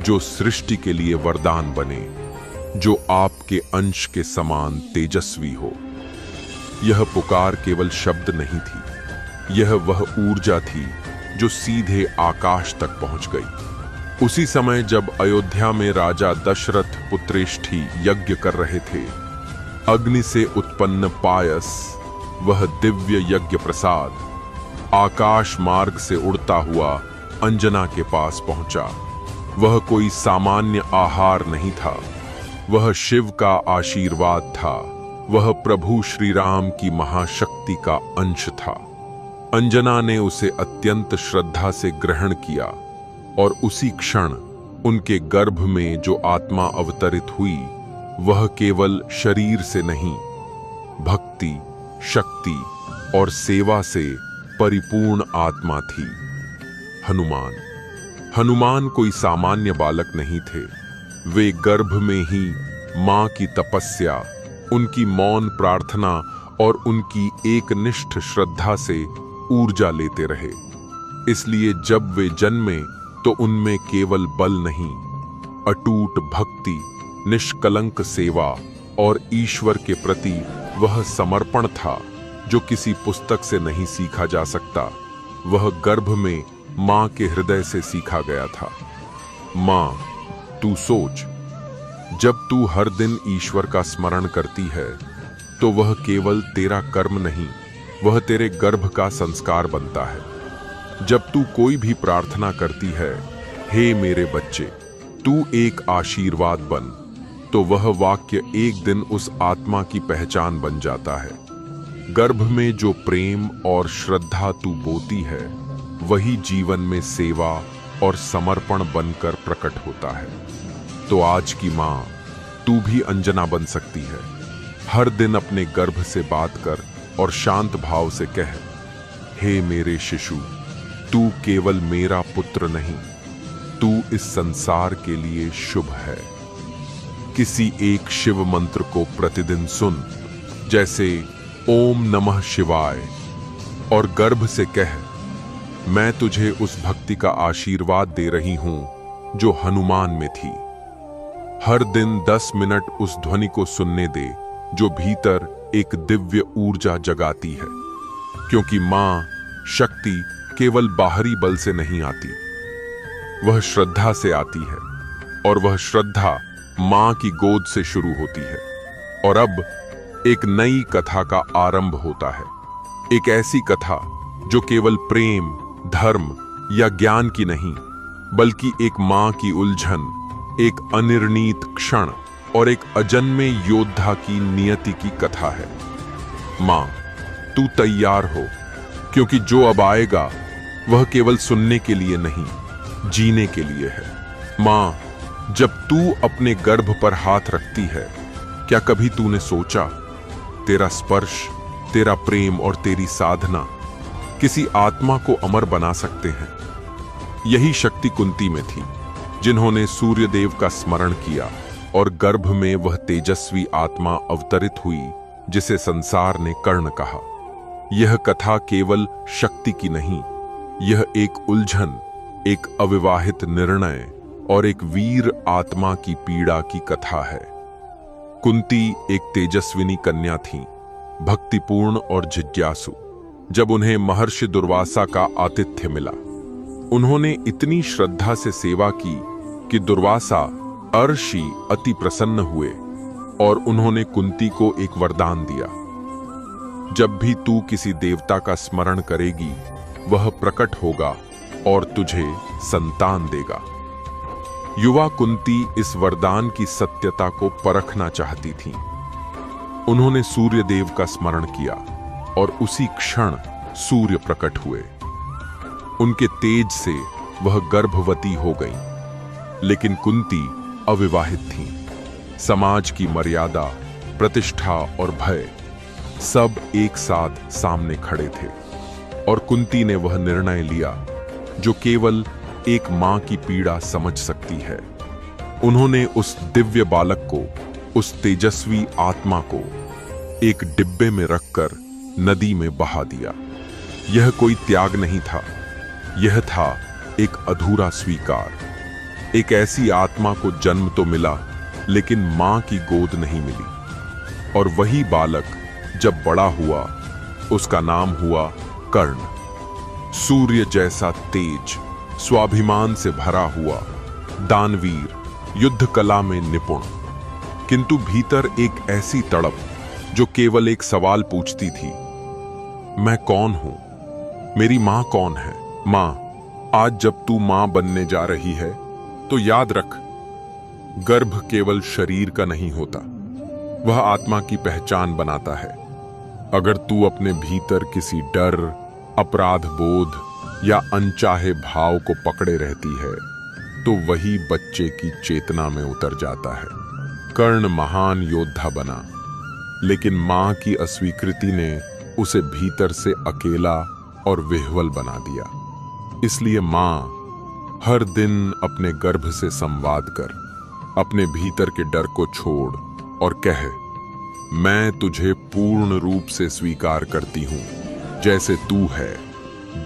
जो सृष्टि के लिए वरदान बने, जो आपके अंश के समान तेजस्वी हो। यह पुकार केवल शब्द नहीं थी, यह वह ऊर्जा थी जो सीधे आकाश तक पहुंच गई। उसी समय जब अयोध्या में राजा दशरथ पुत्रेष्ठी यज्ञ कर रहे थे, अग्नि से उत्पन्न पायस, वह दिव्य यज्ञ प्रसाद आकाश मार्ग से उड़ता हुआ अंजना के पास पहुंचा। वह कोई सामान्य आहार नहीं था, वह शिव का आशीर्वाद था, वह प्रभु श्री राम की महाशक्ति का अंश था। अंजना ने उसे अत्यंत श्रद्धा से ग्रहण किया और उसी क्षण उनके गर्भ में जो आत्मा अवतरित हुई, वह केवल शरीर से नहीं, भक्ति, शक्ति और सेवा से परिपूर्ण आत्मा थी। हनुमान कोई सामान्य बालक नहीं थे। वे गर्भ में ही मां की तपस्या, उनकी मौन प्रार्थना और उनकी एकनिष्ठ श्रद्धा से ऊर्जा लेते रहे। इसलिए जब वे जन्मे तो उनमें केवल बल नहीं, अटूट भक्ति, निष्कलंक सेवा और ईश्वर के प्रति वह समर्पण था जो किसी पुस्तक से नहीं सीखा जा सकता। वह गर्भ में मां के हृदय से सीखा गया था। मां, तू सोच, जब तू हर दिन ईश्वर का स्मरण करती है तो वह केवल तेरा कर्म नहीं, वह तेरे गर्भ का संस्कार बनता है। जब तू कोई भी प्रार्थना करती है, हे मेरे बच्चे, तू एक आशीर्वाद बन, तो वह वाक्य एक दिन उस आत्मा की पहचान बन जाता है। गर्भ में जो प्रेम और श्रद्धा तू बोती है, वही जीवन में सेवा और समर्पण बनकर प्रकट होता है। तो आज की मां, तू भी अंजना बन सकती है। हर दिन अपने गर्भ से बात कर और शांत भाव से कह, हे मेरे शिशु, तू केवल मेरा पुत्र नहीं, तू इस संसार के लिए शुभ है। किसी एक शिव मंत्र को प्रतिदिन सुन, जैसे ओम नमः शिवाय, और गर्भ से कह, मैं तुझे उस भक्ति का आशीर्वाद दे रही हूं जो हनुमान में थी। हर दिन 10 मिनट उस ध्वनि को सुनने दे जो भीतर एक दिव्य ऊर्जा जगाती है, क्योंकि मां शक्ति केवल बाहरी बल से नहीं आती, वह श्रद्धा से आती है, और वह श्रद्धा मां की गोद से शुरू होती है। और अब एक नई कथा का आरंभ होता है, एक ऐसी कथा जो केवल प्रेम, धर्म या ज्ञान की नहीं, बल्कि एक मां की उलझन, एक अनिर्णीत क्षण और एक अजन्मे योद्धा की नियति की कथा है। मां, तू तैयार हो, क्योंकि जो अब आएगा वह केवल सुनने के लिए नहीं, जीने के लिए है। मां, जब तू अपने गर्भ पर हाथ रखती है, क्या कभी तूने सोचा, तेरा स्पर्श, तेरा प्रेम और तेरी साधना किसी आत्मा को अमर बना सकते हैं? यही शक्ति कुंती में थी, जिन्होंने सूर्यदेव का स्मरण किया और गर्भ में वह तेजस्वी आत्मा अवतरित हुई जिसे संसार ने कर्ण कहा। यह कथा केवल शक्ति की नहीं, यह एक उलझन, एक अविवाहित निर्णय और एक वीर आत्मा की पीड़ा की कथा है। कुंती एक तेजस्विनी कन्या थी, भक्तिपूर्ण और जिज्ञासु। जब उन्हें महर्षि दुर्वासा का आतिथ्य मिला, उन्होंने इतनी श्रद्धा से सेवा की कि दुर्वासा अर्षि अति प्रसन्न हुए और उन्होंने कुंती को एक वरदान दिया। जब भी तू किसी देवता का स्मरण करेगी, वह प्रकट होगा और तुझे संतान देगा। युवा कुंती इस वरदान की सत्यता को परखना चाहती थी। उन्होंने सूर्य देव का स्मरण किया और उसी क्षण सूर्य प्रकट हुए। उनके तेज से वह गर्भवती हो गई। लेकिन कुंती अविवाहित थी। समाज की मर्यादा, प्रतिष्ठा और भय सब एक साथ सामने खड़े थे और कुंती ने वह निर्णय लिया जो केवल एक मां की पीड़ा समझ सकती है। उन्होंने उस दिव्य बालक को, उस तेजस्वी आत्मा को एक डिब्बे में रखकर नदी में बहा दिया। यह कोई त्याग नहीं था, यह था एक अधूरा स्वीकार। एक ऐसी आत्मा को जन्म तो मिला, लेकिन मां की गोद नहीं मिली। और वही बालक जब बड़ा हुआ, उसका नाम हुआ कर्ण। सूर्य जैसा तेज, स्वाभिमान से भरा हुआ, दानवीर, युद्ध कला में निपुण, किंतु भीतर एक ऐसी तड़प जो केवल एक सवाल पूछती थी, मैं कौन हूं? मेरी मां कौन है? मां, आज जब तू मां बनने जा रही है तो याद रख, गर्भ केवल शरीर का नहीं होता, वह आत्मा की पहचान बनाता है। अगर तू अपने भीतर किसी डर, अपराध बोध या अनचाहे भाव को पकड़े रहती है, तो वही बच्चे की चेतना में उतर जाता है। कर्ण महान योद्धा बना, लेकिन मां की अस्वीकृति ने उसे भीतर से अकेला और विह्वल बना दिया। इसलिए मां हर दिन अपने गर्भ से संवाद कर, अपने भीतर के डर को छोड़ और कह, मैं तुझे पूर्ण रूप से स्वीकार करती हूं जैसे तू है,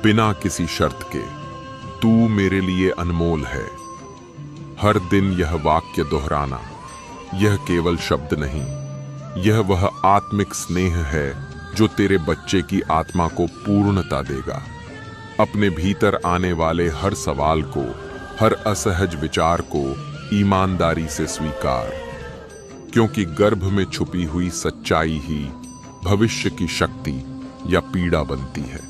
बिना किसी शर्त के। तू मेरे लिए अनमोल है। हर दिन यह वाक्य दोहराना, यह केवल शब्द नहीं, यह वह आत्मिक स्नेह है जो तेरे बच्चे की आत्मा को पूर्णता देगा। अपने भीतर आने वाले हर सवाल को, हर असहज विचार को ईमानदारी से स्वीकार, क्योंकि गर्भ में छुपी हुई सच्चाई ही भविष्य की शक्ति या पीड़ा बनती है।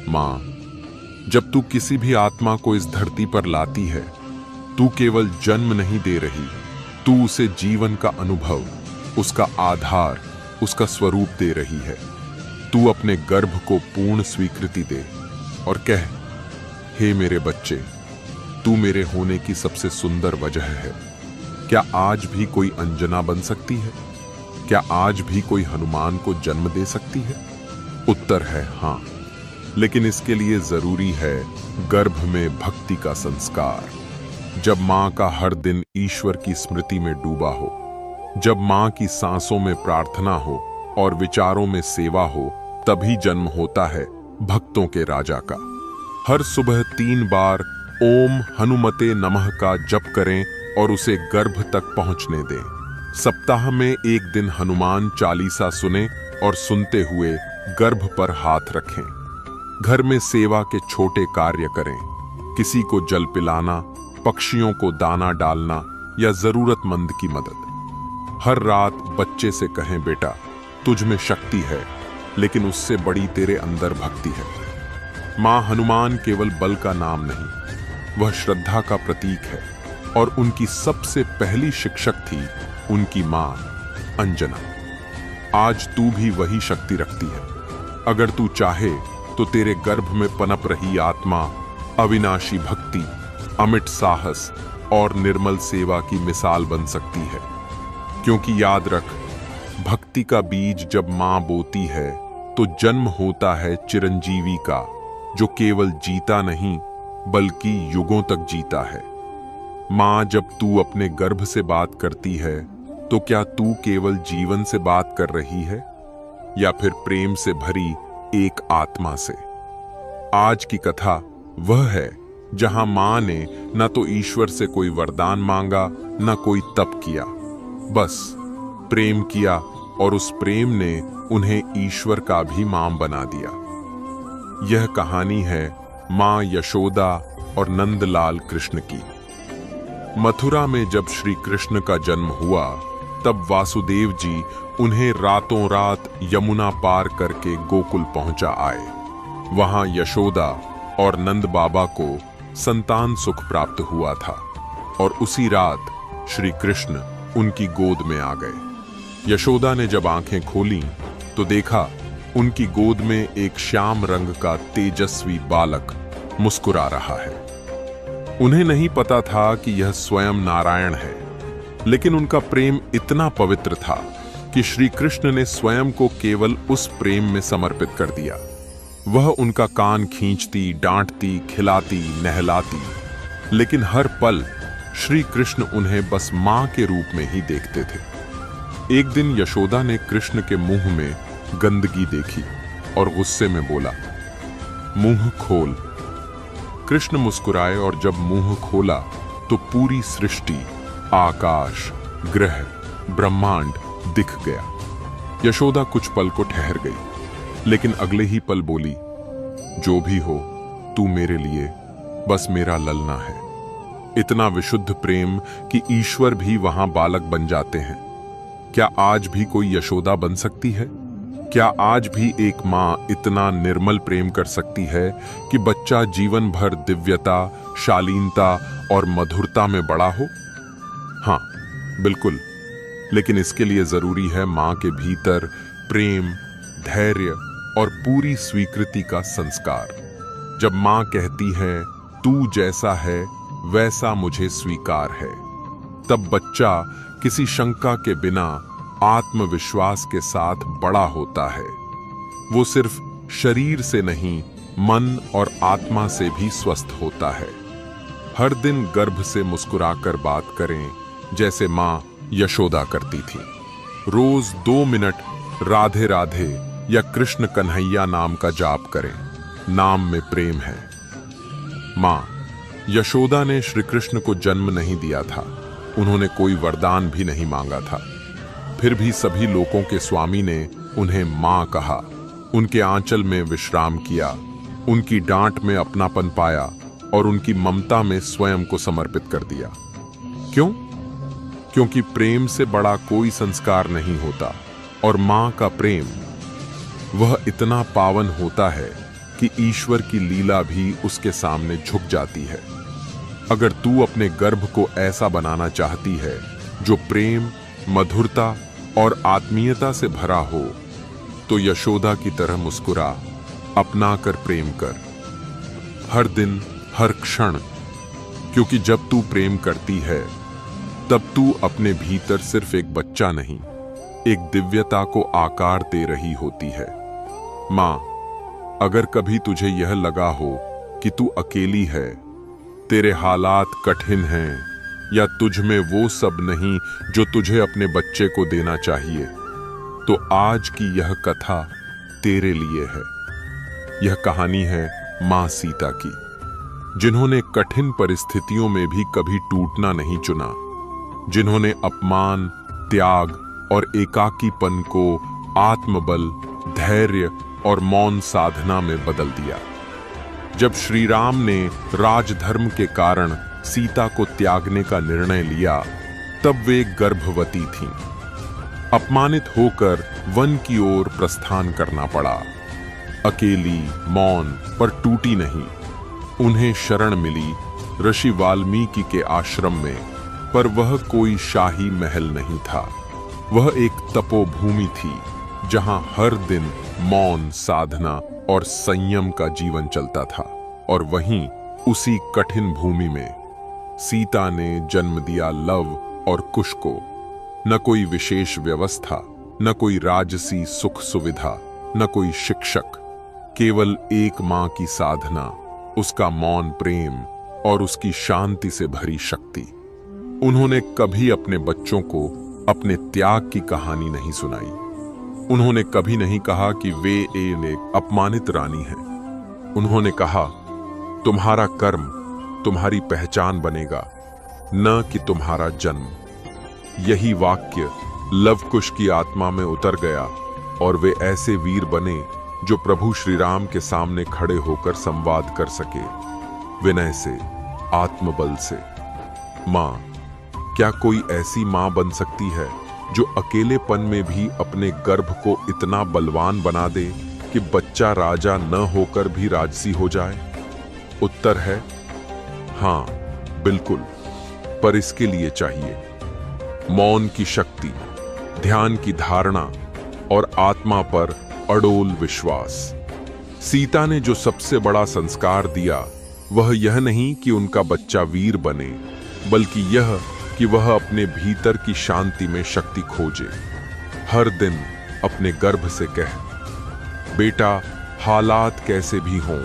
मां, जब तू किसी भी आत्मा को इस धरती पर लाती है, तू केवल जन्म नहीं दे रही, तू उसे जीवन का अनुभव, उसका आधार, उसका स्वरूप दे रही है। तू अपने गर्भ को पूर्ण स्वीकृति दे और कह, हे मेरे बच्चे, तू मेरे होने की सबसे सुंदर वजह है। क्या आज भी कोई अंजना बन सकती है? क्या आज भी कोई हनुमान को जन्म दे सकती है? उत्तर है हां, लेकिन इसके लिए जरूरी है गर्भ में भक्ति का संस्कार। जब मां का हर दिन ईश्वर की स्मृति में डूबा हो, जब मां की सांसों में प्रार्थना हो और विचारों में सेवा हो, तभी जन्म होता है भक्तों के राजा का। हर सुबह 3 बार ओम हनुमते नमः का जप करें और उसे गर्भ तक पहुंचने दें। सप्ताह में एक दिन हनुमान चालीसा सुने और सुनते हुए गर्भ पर हाथ रखें। घर में सेवा के छोटे कार्य करें, किसी को जल पिलाना, पक्षियों को दाना डालना या जरूरतमंद की मदद। हर रात बच्चे से कहें, बेटा, तुझ में शक्ति है, लेकिन उससे बड़ी तेरे अंदर भक्ति है। मां हनुमान केवल बल का नाम नहीं, वह श्रद्धा का प्रतीक है और उनकी सबसे पहली शिक्षक थी उनकी मां अंजना। आज तू भी वही शक्ति रखती है। अगर तू चाहे तो तेरे गर्भ में पनप रही आत्मा अविनाशी भक्ति, अमिट साहस और निर्मल सेवा की मिसाल बन सकती है। क्योंकि याद रख, भक्ति का बीज जब मां बोती है तो जन्म होता है चिरंजीवी का, जो केवल जीता नहीं बल्कि युगों तक जीता है। मां, जब तू अपने गर्भ से बात करती है तो क्या तू केवल जीवन से बात कर रही है या फिर प्रेम से भरी एक आत्मा से? आज की कथा वह है जहां मां ने न तो ईश्वर से कोई वरदान मांगा, न कोई तप किया, बस प्रेम किया और उस प्रेम ने उन्हें ईश्वर का भी मां बना दिया। यह कहानी है मां यशोदा और नंदलाल कृष्ण की। मथुरा में जब श्री कृष्ण का जन्म हुआ तब वासुदेव जी उन्हें रातों रात यमुना पार करके गोकुल पहुंचा आए। वहां यशोदा और नंद बाबा को संतान सुख प्राप्त हुआ था और उसी रात श्री कृष्ण उनकी गोद में आ गए। यशोदा ने जब आंखें खोलीं तो देखा उनकी गोद में एक श्याम रंग का तेजस्वी बालक मुस्कुरा रहा है। उन्हें नहीं पता था कि यह स्वयं नारायण है, लेकिन उनका प्रेम इतना पवित्र था कि श्री कृष्ण ने स्वयं को केवल उस प्रेम में समर्पित कर दिया। वह उनका कान खींचती, डांटती, खिलाती, नहलाती, लेकिन हर पल श्री कृष्ण उन्हें बस मां के रूप में ही देखते थे। एक दिन यशोदा ने कृष्ण के मुंह में गंदगी देखी और गुस्से में बोला, मुंह खोल। कृष्ण मुस्कुराए और जब मुंह खोला तो पूरी सृष्टि, आकाश, ग्रह, ब्रह्मांड दिख गया। यशोदा कुछ पल को ठहर गई, लेकिन अगले ही पल बोली, जो भी हो तू मेरे लिए बस मेरा ललना है। इतना विशुद्ध प्रेम कि ईश्वर भी वहां बालक बन जाते हैं। क्या आज भी कोई यशोदा बन सकती है? क्या आज भी एक मां इतना निर्मल प्रेम कर सकती है कि बच्चा जीवन भर दिव्यता, शालीनता और मधुरता में बड़ा हो? हाँ, बिल्कुल, लेकिन इसके लिए जरूरी है मां के भीतर प्रेम, धैर्य और पूरी स्वीकृति का संस्कार। जब मां कहती है तू जैसा है वैसा मुझे स्वीकार है, तब बच्चा किसी शंका के बिना आत्मविश्वास के साथ बड़ा होता है। वो सिर्फ शरीर से नहीं, मन और आत्मा से भी स्वस्थ होता है। हर दिन गर्भ से मुस्कुराकर बात करें, जैसे मां यशोदा करती थी। रोज 2 मिनट राधे राधे या कृष्ण कन्हैया नाम का जाप करें, नाम में प्रेम है। मां यशोदा ने श्री कृष्ण को जन्म नहीं दिया था, उन्होंने कोई वरदान भी नहीं मांगा था। फिर भी सभी लोगों के स्वामी ने उन्हें मां कहा, उनके आंचल में विश्राम किया, उनकी डांट में अपनापन पाया और उनकी ममता में स्वयं को समर्पित कर दिया। क्यों? क्योंकि प्रेम से बड़ा कोई संस्कार नहीं होता और मां का प्रेम वह इतना पावन होता है कि ईश्वर की लीला भी उसके सामने झुक जाती है। अगर तू अपने गर्भ को ऐसा बनाना चाहती है जो प्रेम, मधुरता और आत्मीयता से भरा हो, तो यशोदा की तरह मुस्कुरा, अपना कर प्रेम कर, हर दिन, हर क्षण। क्योंकि जब तू प्रेम करती है तब तू अपने भीतर सिर्फ एक बच्चा नहीं, एक दिव्यता को आकार दे रही होती है। मां, अगर कभी तुझे यह लगा हो कि तू अकेली है, तेरे हालात कठिन हैं या तुझ में वो सब नहीं जो तुझे अपने बच्चे को देना चाहिए, तो आज की यह कथा तेरे लिए है। यह कहानी है मां सीता की, जिन्होंने कठिन परिस्थितियों में भी कभी टूटना नहीं चुना, जिन्होंने अपमान, त्याग और एकाकीपन को आत्मबल, धैर्य और मौन साधना में बदल दिया। जब श्री राम ने राजधर्म के कारण सीता को त्यागने का निर्णय लिया, तब वे गर्भवती थीं। अपमानित होकर वन की ओर प्रस्थान करना पड़ा। अकेली, मौन, पर टूटी नहीं। उन्हें शरण मिली ऋषि वाल्मीकि के आश्रम में, पर वह कोई शाही महल नहीं था। वह एक तपोभूमि थी जहां हर दिन मौन, साधना और संयम का जीवन चलता था। और वहीं उसी कठिन भूमि में सीता ने जन्म दिया लव और कुश को। न कोई विशेष व्यवस्था, न कोई राजसी सुख सुविधा, न कोई शिक्षक, केवल एक मां की साधना, उसका मौन प्रेम और उसकी शांति से भरी शक्ति। उन्होंने कभी अपने बच्चों को अपने त्याग की कहानी नहीं सुनाई। उन्होंने कभी नहीं कहा कि वे एक अपमानित रानी हैं। उन्होंने कहा, तुम्हारा कर्म तुम्हारी पहचान बनेगा, न कि तुम्हारा जन्म। यही वाक्य लवकुश की आत्मा में उतर गया और वे ऐसे वीर बने जो प्रभु श्री राम के सामने खड़े होकर संवाद कर सके, विनय से, आत्मबल से। मां, क्या कोई ऐसी मां बन सकती है जो अकेलेपन में भी अपने गर्भ को इतना बलवान बना दे कि बच्चा राजा न होकर भी राजसी हो जाए? उत्तर है हाँ, बिल्कुल। पर इसके लिए चाहिए मौन की शक्ति, ध्यान की धारणा और आत्मा पर अडोल विश्वास। सीता ने जो सबसे बड़ा संस्कार दिया वह यह नहीं कि उनका बच्चा वीर बने, बल्कि यह कि वह अपने भीतर की शांति में शक्ति खोजे। हर दिन अपने गर्भ से कह, बेटा, हालात कैसे भी हों,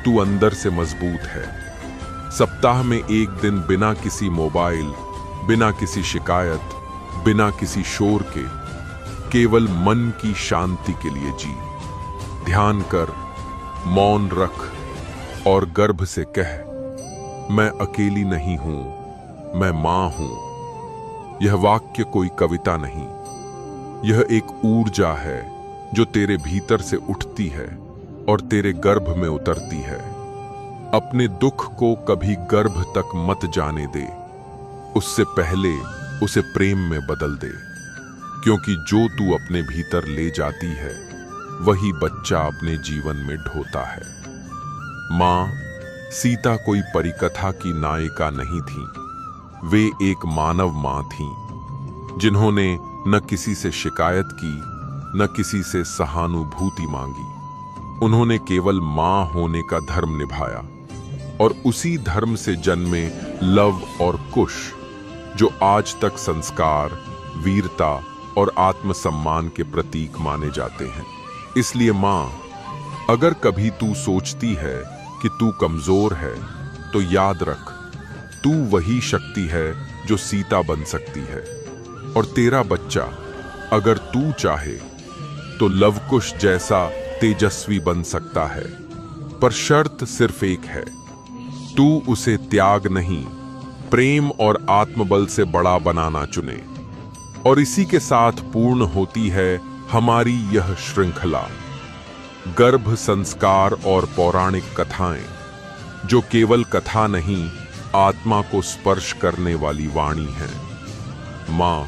तू अंदर से मजबूत है। सप्ताह में एक दिन बिना किसी मोबाइल, बिना किसी शिकायत, बिना किसी शोर के, केवल मन की शांति के लिए जी। ध्यान कर, मौन रख और गर्भ से कह, मैं अकेली नहीं हूं, मैं मां हूं। यह वाक्य कोई कविता नहीं, यह एक ऊर्जा है जो तेरे भीतर से उठती है और तेरे गर्भ में उतरती है। अपने दुख को कभी गर्भ तक मत जाने दे, उससे पहले उसे प्रेम में बदल दे, क्योंकि जो तू अपने भीतर ले जाती है वही बच्चा अपने जीवन में ढोता है। मां सीता कोई परिकथा की नायिका नहीं थी, वे एक मानव मां थीं, जिन्होंने न किसी से शिकायत की, न किसी से सहानुभूति मांगी। उन्होंने केवल मां होने का धर्म निभाया और उसी धर्म से जन्मे लव और कुश, जो आज तक संस्कार, वीरता और आत्मसम्मान के प्रतीक माने जाते हैं। इसलिए मां, अगर कभी तू सोचती है कि तू कमजोर है, तो याद रख, तू वही शक्ति है जो सीता बन सकती है। और तेरा बच्चा, अगर तू चाहे तो लवकुश जैसा तेजस्वी बन सकता है। पर शर्त सिर्फ एक है, तू उसे त्याग नहीं, प्रेम और आत्मबल से बड़ा बनाना चुने। और इसी के साथ पूर्ण होती है हमारी यह श्रृंखला, गर्भ संस्कार और पौराणिक कथाएं, जो केवल कथा नहीं, आत्मा को स्पर्श करने वाली वाणी है। मां,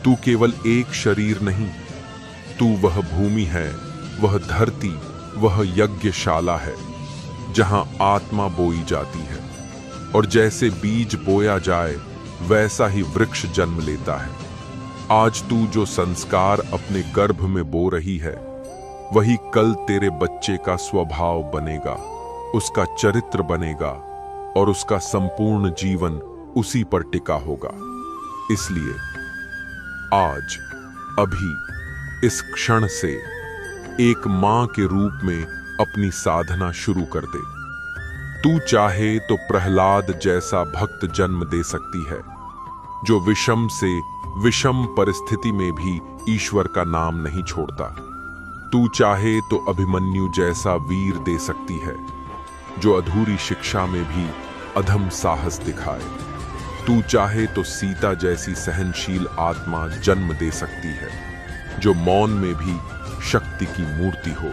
तू केवल एक शरीर नहीं, तू वह भूमि है, वह धरती, वह यज्ञशाला है जहां आत्मा बोई जाती है। और जैसे बीज बोया जाए वैसा ही वृक्ष जन्म लेता है। आज तू जो संस्कार अपने गर्भ में बो रही है, वही कल तेरे बच्चे का स्वभाव बनेगा, उसका चरित्र बनेगा और उसका संपूर्ण जीवन उसी पर टिका होगा। इसलिए आज, अभी, इस क्षण से एक मां के रूप में अपनी साधना शुरू कर दे। तू चाहे तो प्रहलाद जैसा भक्त जन्म दे सकती है, जो विषम से विषम परिस्थिति में भी ईश्वर का नाम नहीं छोड़ता। तू चाहे तो अभिमन्यु जैसा वीर दे सकती है, जो अधूरी शिक्षा में भी अधम साहस दिखाए। तू चाहे तो सीता जैसी सहनशील आत्मा जन्म दे सकती है, जो मौन में भी शक्ति की मूर्ति हो।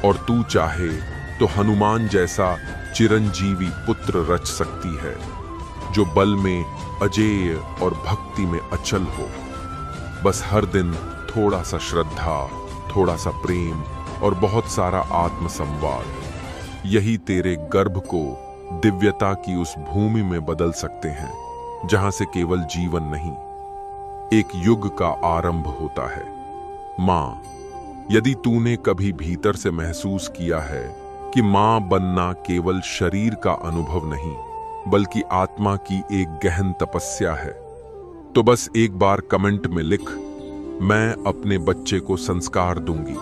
और तू चाहे तो हनुमान जैसा चिरंजीवी पुत्र रच सकती है, जो बल में अजेय और भक्ति में अचल हो। बस हर दिन थोड़ा सा श्रद्धा, थोड़ा सा प्रेम और बहुत सारा आत्मसंवाद, यही तेरे गर्भ को दिव्यता की उस भूमि में बदल सकते हैं जहां से केवल जीवन नहीं, एक युग का आरंभ होता है। मां, यदि तूने कभी भीतर से महसूस किया है कि मां बनना केवल शरीर का अनुभव नहीं, बल्कि आत्मा की एक गहन तपस्या है, तो बस एक बार कमेंट में लिख, मैं अपने बच्चे को संस्कार दूंगी।